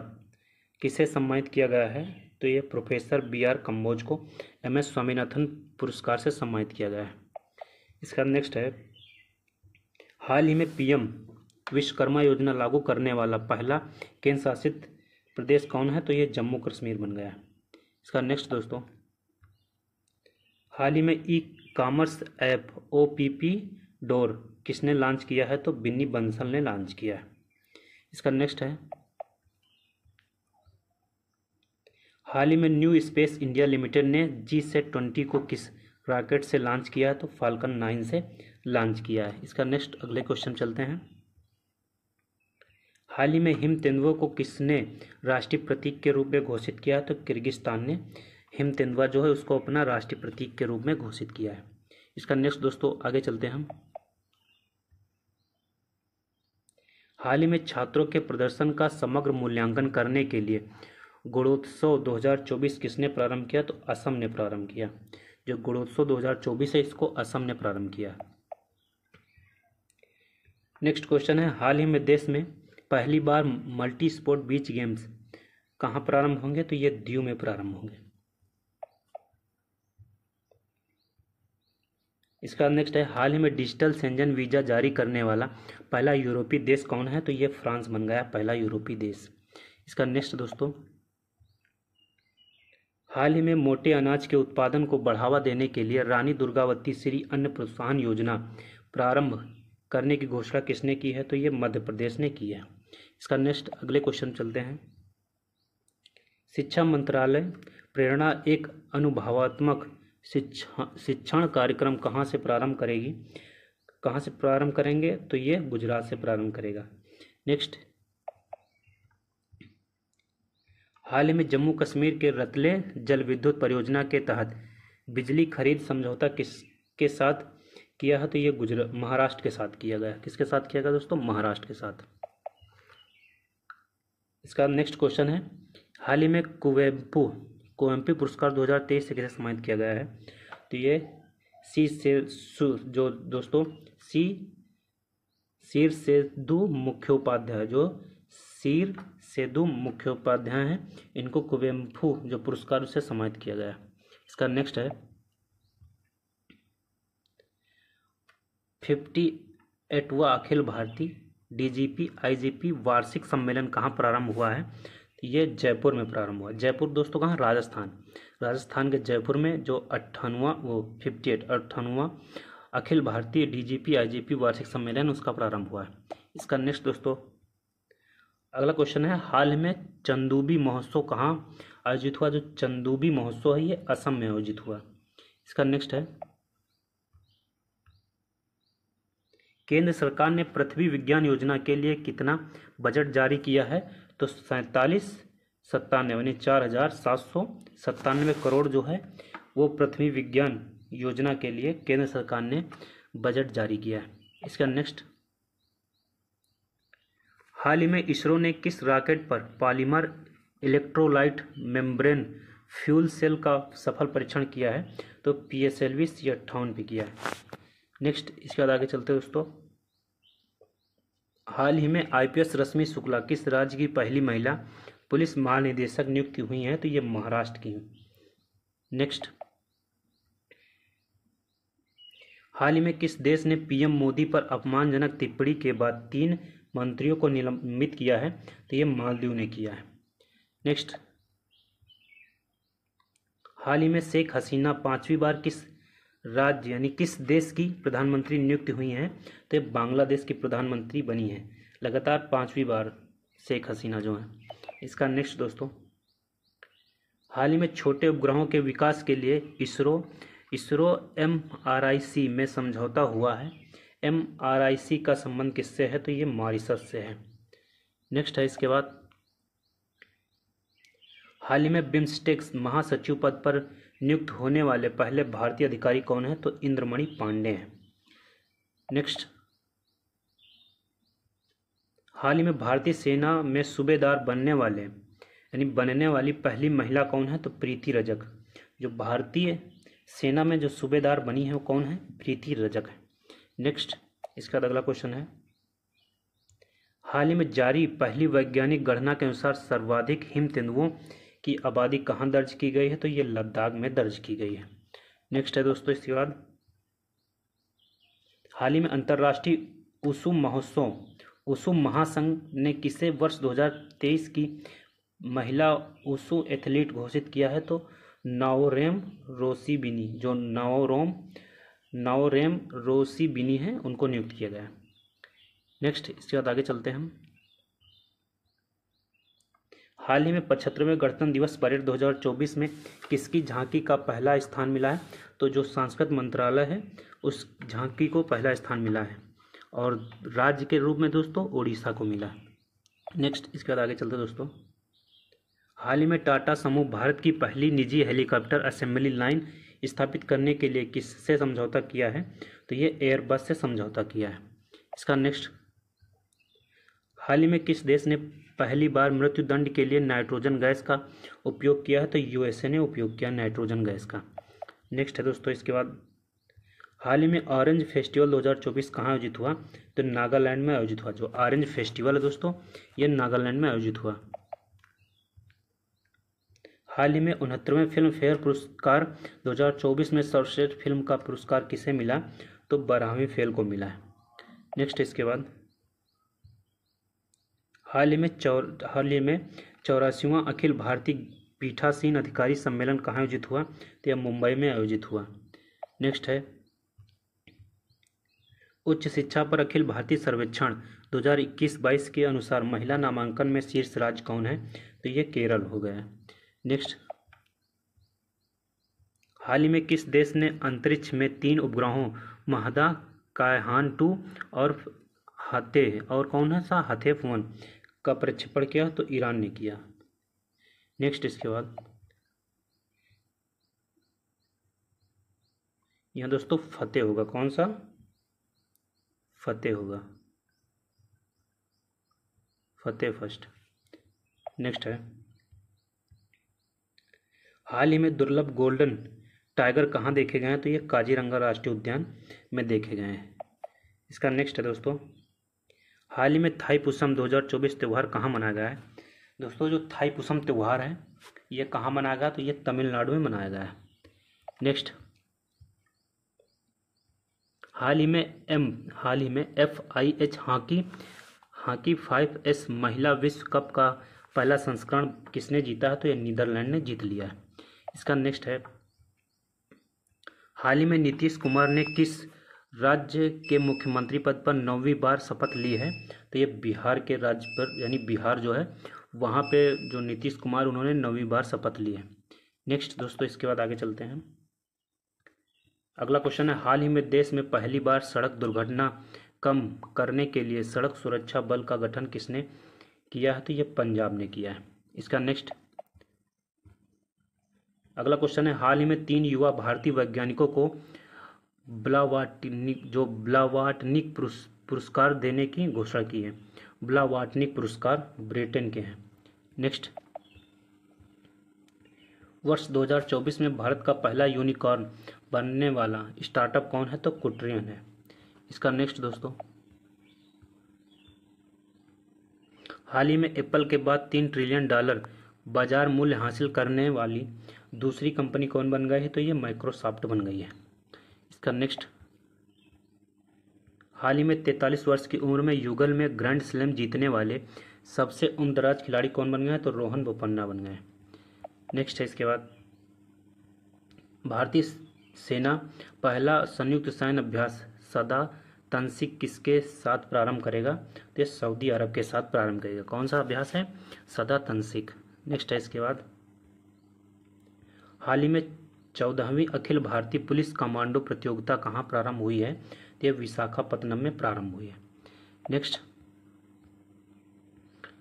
[SPEAKER 1] किसे सम्मानित किया गया है? तो ये प्रोफेसर BR कम्बोज को MS स्वामीनाथन पुरस्कार से सम्मानित किया गया है। इसका नेक्स्ट है, हाल ही में PM विश्वकर्मा योजना लागू करने वाला पहला केंद्र शासित प्रदेश कौन है? तो ये जम्मू कश्मीर बन गया है। इसका नेक्स्ट दोस्तों, हाल ही में ई-कॉमर्स ऐप OPP डोर किसने लॉन्च किया है? तो बिन्नी बंसल ने लॉन्च किया है। इसका नेक्स्ट है, हाल ही में न्यू स्पेस इंडिया लिमिटेड ने GSAT-20 को किस रॉकेट से लॉन्च किया है? तो फाल्कन 9 से लॉन्च किया है। इसका नेक्स्ट अगले क्वेश्चन चलते हैं। हाल ही में हिम तेंदुआ को किसने राष्ट्रीय प्रतीक के रूप में घोषित किया है? तो किर्गिस्तान ने हिम तेंदुआ जो है उसको अपना राष्ट्रीय प्रतीक के रूप में घोषित किया है। इसका नेक्स्ट दोस्तों आगे चलते हैं हम। हाल ही में छात्रों के प्रदर्शन का समग्र मूल्यांकन करने के लिए गुणोत्सव 2024 किसने प्रारंभ किया? तो असम ने प्रारंभ किया। जो गुणोत्सव 2024 है इसको असम ने प्रारंभ किया। नेक्स्ट क्वेश्चन है, हाल ही में देश में पहली बार मल्टी स्पोर्ट बीच गेम्स कहाँ प्रारंभ होंगे? तो ये दीव में प्रारंभ होंगे। इसका नेक्स्ट है, हाल ही में डिजिटल शेंजन वीज़ा जारी करने वाला पहला यूरोपीय देश कौन है? तो ये फ्रांस बन गया पहला यूरोपीय देश। इसका नेक्स्ट दोस्तों, हाल ही में मोटे अनाज के उत्पादन को बढ़ावा देने के लिए रानी दुर्गावती श्री अन्न प्रोत्साहन योजना प्रारंभ करने की घोषणा किसने की है? तो ये मध्य प्रदेश ने की है। इसका नेक्स्ट अगले क्वेश्चन चलते हैं। शिक्षा मंत्रालय प्रेरणा एक अनुभवात्मक शिक्षण कार्यक्रम कहाँ से प्रारंभ करेगी? कहाँ से प्रारंभ करेंगे? तो ये गुजरात से प्रारंभ करेगा। नेक्स्ट, हाल ही में जम्मू कश्मीर के रतले जल विद्युत परियोजना के तहत बिजली खरीद समझौता किसके साथ किया है? तो ये महाराष्ट्र के साथ किया गया। किसके साथ किया गया दोस्तों? महाराष्ट्र के साथ। इसका नेक्स्ट क्वेश्चन है, हाल ही में कुवेम्पु पुरस्कार 2023 से किसे सम्मानित किया गया है? तो ये जो दोस्तों शीर सेदु मुखोपाध्याय हैं, इनको कुवेम्पु जो पुरस्कार से सम्मानित किया गया है। इसका नेक्स्ट है, 58वां अखिल भारतीय डीजीपी आईजीपी वार्षिक सम्मेलन कहाँ प्रारंभ हुआ है? तो ये जयपुर में प्रारंभ हुआ। जयपुर दोस्तों कहाँ? राजस्थान के जयपुर में जो 58वां अखिल भारतीय डीजीपी आईजीपी वार्षिक सम्मेलन उसका प्रारंभ हुआ है। इसका नेक्स्ट दोस्तों अगला क्वेश्चन है, हाल में चंदूबी महोत्सव कहाँ आयोजित हुआ? जो चंदूबी महोत्सव है ये असम में आयोजित हुआ। इसका नेक्स्ट है, केंद्र सरकार ने पृथ्वी विज्ञान योजना के लिए कितना बजट जारी किया है? तो 4797 करोड़ जो है वो पृथ्वी विज्ञान योजना के लिए केंद्र सरकार ने बजट जारी किया है। इसका नेक्स्ट, हाल ही में इसरो ने किस रॉकेट पर polymer electrolyte membrane fuel cell का सफल परीक्षण किया है? तो PSLV C58 पे किया है। नेक्स्ट, इसके बाद आगे चलते हैं दोस्तों, हाल ही में IPS रश्मि शुक्ला किस राज्य की पहली महिला पुलिस महानिदेशक नियुक्त हुई हैं? तो ये महाराष्ट्र की। नेक्स्ट, हाल ही में किस देश ने PM मोदी पर अपमानजनक टिप्पणी के बाद 3 मंत्रियों को निलंबित किया है? तो ये मालदीव ने किया है। नेक्स्ट, हाल ही में शेख हसीना 5वीं बार किस राज्य यानी किस देश की प्रधानमंत्री नियुक्त हुई हैं? तो ये बांग्लादेश की प्रधानमंत्री बनी है लगातार 5वीं बार शेख हसीना जो है। इसका नेक्स्ट दोस्तों, हाल ही में छोटे उपग्रहों के विकास के लिए इसरो MRIC में समझौता हुआ है। MRIC का संबंध किससे है? तो ये मॉरिशस से है। नेक्स्ट है, इसके बाद हाल ही में बिम्स्टेक्स महासचिव पद पर नियुक्त होने वाले पहले भारतीय अधिकारी कौन है? तो इंद्रमणि पांडे हैं। नेक्स्ट, हाल ही में भारतीय सेना में सूबेदार बनने वाली पहली महिला कौन है? तो प्रीति रजक। जो भारतीय सेना में जो सूबेदार बनी है वो कौन है? प्रीति रजक है। नेक्स्ट, इसका अगला क्वेश्चन है, हाल ही में जारी पहली वैज्ञानिक गणना के अनुसार सर्वाधिक हिम तेंदुओं की आबादी कहाँ दर्ज की गई है? तो ये लद्दाख में दर्ज की गई है। नेक्स्ट है दोस्तों, इसके बाद हाल ही में अंतर्राष्ट्रीय वुशु महासंघ ने किसे वर्ष 2023 की महिला वुशु एथलीट घोषित किया है? तो नाओरेम रोसिबिनी, जो नाओरेम रोसिबिनी है उनको नियुक्त किया गया है। नेक्स्ट, इसके बाद आगे चलते हैं हम। हाल ही में 75वें गणतंत्र दिवस परेड 2024 में किसकी झांकी का पहला स्थान मिला है? तो जो सांस्कृतिक मंत्रालय है उस झांकी को पहला स्थान मिला है और राज्य के रूप में दोस्तों उड़ीसा को मिला है। नेक्स्ट, इसके बाद आगे चलते हैं दोस्तों, हाल ही में टाटा समूह भारत की पहली निजी हेलीकॉप्टर असेंबली लाइन स्थापित करने के लिए किससे समझौता किया है? तो ये एयरबस से समझौता किया है। इसका नेक्स्ट, हाल ही में किस देश ने पहली बार मृत्यु दंड के लिए नाइट्रोजन गैस का उपयोग किया है? तो USA ने उपयोग किया नाइट्रोजन गैस का। नेक्स्ट है दोस्तों, इसके बाद हाल ही में ऑरेंज फेस्टिवल 2024 कहाँ आयोजित हुआ? तो नागालैंड में आयोजित हुआ। जो ऑरेंज फेस्टिवल है दोस्तों ये नागालैंड में आयोजित हुआ। हाल ही में 69वें फिल्म फेयर पुरस्कार 2024 में सर्वश्रेष्ठ फिल्म का पुरस्कार किसे मिला? तो 12वीं फेल को मिला है। नेक्स्ट, इसके बाद हाल ही में 84वां अखिल भारतीय पीठासीन अधिकारी सम्मेलन कहाँ आयोजित हुआ? तो यह मुंबई में आयोजित हुआ। नेक्स्ट है उच्च शिक्षा पर अखिल भारतीय सर्वेक्षण 2021-22 के अनुसार महिला नामांकन में शीर्ष राज्य कौन है? तो ये केरल हो गया। नेक्स्ट, हाल ही में किस देश ने अंतरिक्ष में 3 उपग्रहों महदा, कायहान 2 और हाथे और कौन है सा हाथेफ-1 का प्रक्षेपण किया? तो ईरान ने किया। नेक्स्ट, इसके बाद यहाँ दोस्तों फतेह होगा, कौन सा? फतेह होगा, फतेह फर्स्ट। नेक्स्ट है हाल ही में दुर्लभ गोल्डन टाइगर कहाँ देखे गए हैं? तो ये काजीरंगा राष्ट्रीय उद्यान में देखे गए हैं। इसका नेक्स्ट है दोस्तों, हाल ही में थाईपुसम 2024 त्यौहार कहाँ मनाया गया है? दोस्तों जो थाईपुसम त्यौहार है ये कहाँ मनाया गया? तो ये तमिलनाडु में मनाया गया है। नेक्स्ट, हाल ही में FIH हॉकी 5S महिला विश्व कप का पहला संस्करण किसने जीता है? तो ये नीदरलैंड ने जीत लिया है। इसका नेक्स्ट है हाल ही में नीतीश कुमार ने किस राज्य के मुख्यमंत्री पद पर 9वीं बार शपथ ली है? तो ये बिहार के राज्य पर, यानी बिहार जो है वहाँ पे जो नीतीश कुमार उन्होंने 9वीं बार शपथ ली है। नेक्स्ट दोस्तों, इसके बाद आगे चलते हैं। अगला क्वेश्चन है हाल ही में देश में पहली बार सड़क दुर्घटना कम करने के लिए सड़क सुरक्षा बल का गठन किसने किया है? तो ये पंजाब ने किया है। इसका नेक्स्ट, अगला क्वेश्चन है हाल ही में 3 युवा भारतीय वैज्ञानिकों को ब्लावाटनिक पुरस्कार देने की घोषणा की है। ब्लावाटनिक पुरस्कार ब्रिटेन के हैं। नेक्स्ट, वर्ष 2024 में भारत का पहला यूनिकॉर्न बनने वाला स्टार्टअप कौन है? तो कुट्रियन है। इसका नेक्स्ट दोस्तों, हाल ही में एप्पल के बाद $3 ट्रिलियन बाजार मूल्य हासिल करने वाली दूसरी कंपनी कौन बन गई है? तो ये माइक्रोसॉफ्ट बन गई है। इसका नेक्स्ट, हाल ही में 43 वर्ष की उम्र में युगल में ग्रैंड स्लैम जीतने वाले सबसे उम्रदराज खिलाड़ी कौन बन गए हैं? तो रोहन बोपन्ना बन गए। नेक्स्ट है इसके बाद, भारतीय सेना पहला संयुक्त सैन्य अभ्यास सदा तंसिक किसके साथ प्रारंभ करेगा? तो ये सऊदी अरब के साथ प्रारंभ करेगा। कौन सा अभ्यास है? सदा तंसिक। नेक्स्ट है इसके बाद, हाल ही में 14वीं अखिल भारतीय पुलिस कमांडो प्रतियोगिता कहाँ प्रारंभ हुई है? तो ये विशाखापत्तनम में प्रारंभ हुई है। नेक्स्ट,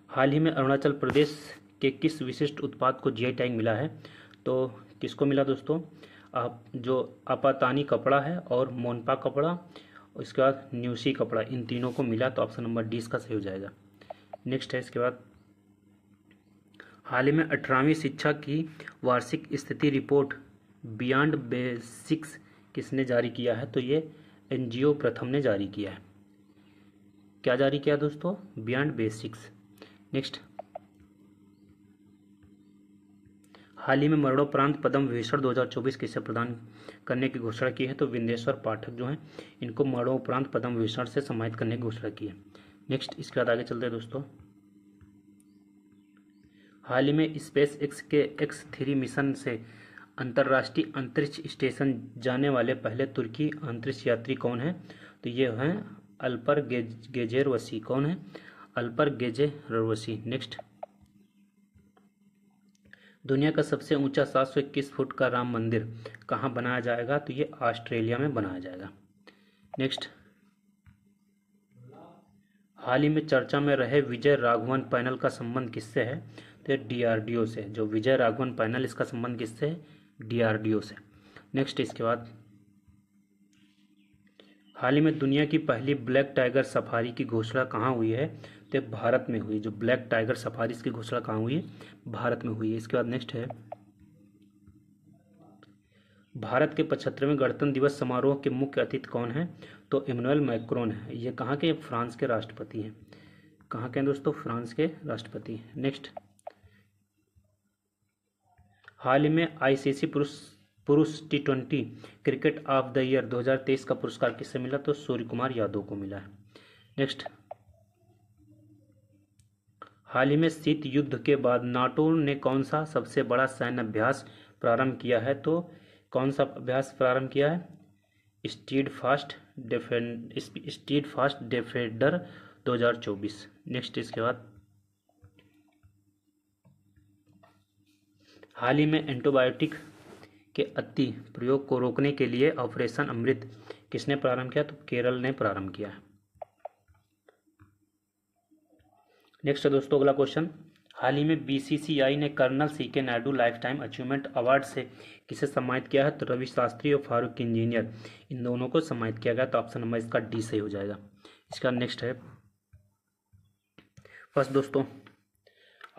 [SPEAKER 1] हाल ही में अरुणाचल प्रदेश के किस विशिष्ट उत्पाद को GI टैग मिला है? तो किसको मिला दोस्तों? जो आपातानी कपड़ा है और मोनपा कपड़ा, उसके बाद न्यूसी कपड़ा, इन तीनों को मिला। तो ऑप्शन नंबर D इसका सही हो जाएगा। नेक्स्ट है इसके बाद, हाल ही में 18वीं शिक्षा की वार्षिक स्थिति रिपोर्ट बियॉन्ड बेसिक्स किसने जारी किया है? तो ये NGO प्रथम ने जारी किया है। क्या जारी किया दोस्तों? Beyond basics. नेक्स्ट, हाल ही में मरणोपरांत पद्म विभूषण 2024 किसे प्रदान करने की घोषणा की है? तो विंदेश्वर पाठक जो हैं इनको मरणोपरांत पद्म विभूषण से सम्मानित करने की घोषणा की है। नेक्स्ट, इसके बाद आगे चलते हैं दोस्तों, हाल ही में SpaceX के X3 मिशन से अंतर्राष्ट्रीय अंतरिक्ष स्टेशन जाने वाले पहले तुर्की अंतरिक्ष यात्री कौन है? तो ये हैं अल्पर गेजेरवसी। कौन है? अल्पर गेजेरवसी। नेक्स्ट, दुनिया का सबसे ऊंचा 721 फुट का राम मंदिर कहाँ बनाया जाएगा? तो ये ऑस्ट्रेलिया में बनाया जाएगा। नेक्स्ट, हाल ही में चर्चा में रहे विजय राघवन पैनल का संबंध किससे है? तो DRDO से। जो विजय राघवन पैनल, इसका संबंध किससे है? DRDO से। नेक्स्ट, इसके बाद, हाल ही में दुनिया की पहली ब्लैक टाइगर सफारी की घोषणा कहाँ हुई है? तो भारत में हुई। जो ब्लैक टाइगर सफारी की घोषणा कहाँ हुई है? भारत में हुई है। इसके बाद नेक्स्ट है, भारत के 75वें गणतंत्र दिवस समारोह के मुख्य अतिथि कौन है? तो इमैनुअल मैक्रोन है। ये कहाँ के? फ्रांस के राष्ट्रपति हैं। कहाँ के हैं दोस्तों? फ्रांस के राष्ट्रपति। नेक्स्ट, हाल ही में ICC पुरुष T20 cricket of the year 2023 का पुरस्कार किससे मिला? तो सूर्य कुमार यादव को मिला है। नेक्स्ट, हाल ही में शीत युद्ध के बाद नाटो ने कौन सा सबसे बड़ा सैन्य अभ्यास प्रारंभ किया है? तो कौन सा अभ्यास प्रारंभ किया है? Stead fast defender 2024। नेक्स्ट इसके बाद, हाल ही में एंटीबायोटिक के अति प्रयोग को रोकने के लिए ऑपरेशन अमृत किसने प्रारंभ किया? तो केरल ने प्रारंभ किया है। नेक्स्ट है दोस्तों अगला क्वेश्चन, हाल ही में बीसीसीआई ने colonel CK Naidu lifetime achievement award से किसे सम्मानित किया है? तो रवि शास्त्री और फारूक इंजीनियर, इन दोनों को सम्मानित किया गया। तो ऑप्शन नंबर इसका डी सही हो जाएगा। इसका नेक्स्ट है फर्स्ट दोस्तों,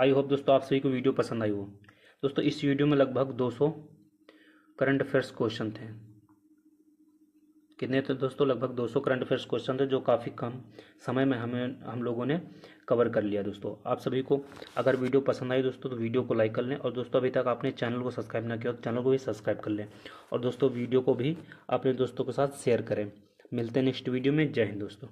[SPEAKER 1] आई होप दोस्तों आप सभी को वीडियो पसंद आई हो। दोस्तों इस वीडियो में लगभग 200 करंट अफेयर्स क्वेश्चन थे। कितने थे दोस्तों? लगभग 200 करंट अफेयर्स क्वेश्चन थे, जो काफ़ी कम समय में हम लोगों ने कवर कर लिया। दोस्तों आप सभी को अगर वीडियो पसंद आई दोस्तों तो वीडियो को लाइक कर लें, और दोस्तों अभी तक आपने चैनल को सब्सक्राइब ना किया तो चैनल को भी सब्सक्राइब कर लें, और दोस्तों वीडियो को भी अपने दोस्तों के साथ शेयर करें। मिलते हैं नेक्स्ट वीडियो में। जय हिंद दोस्तों।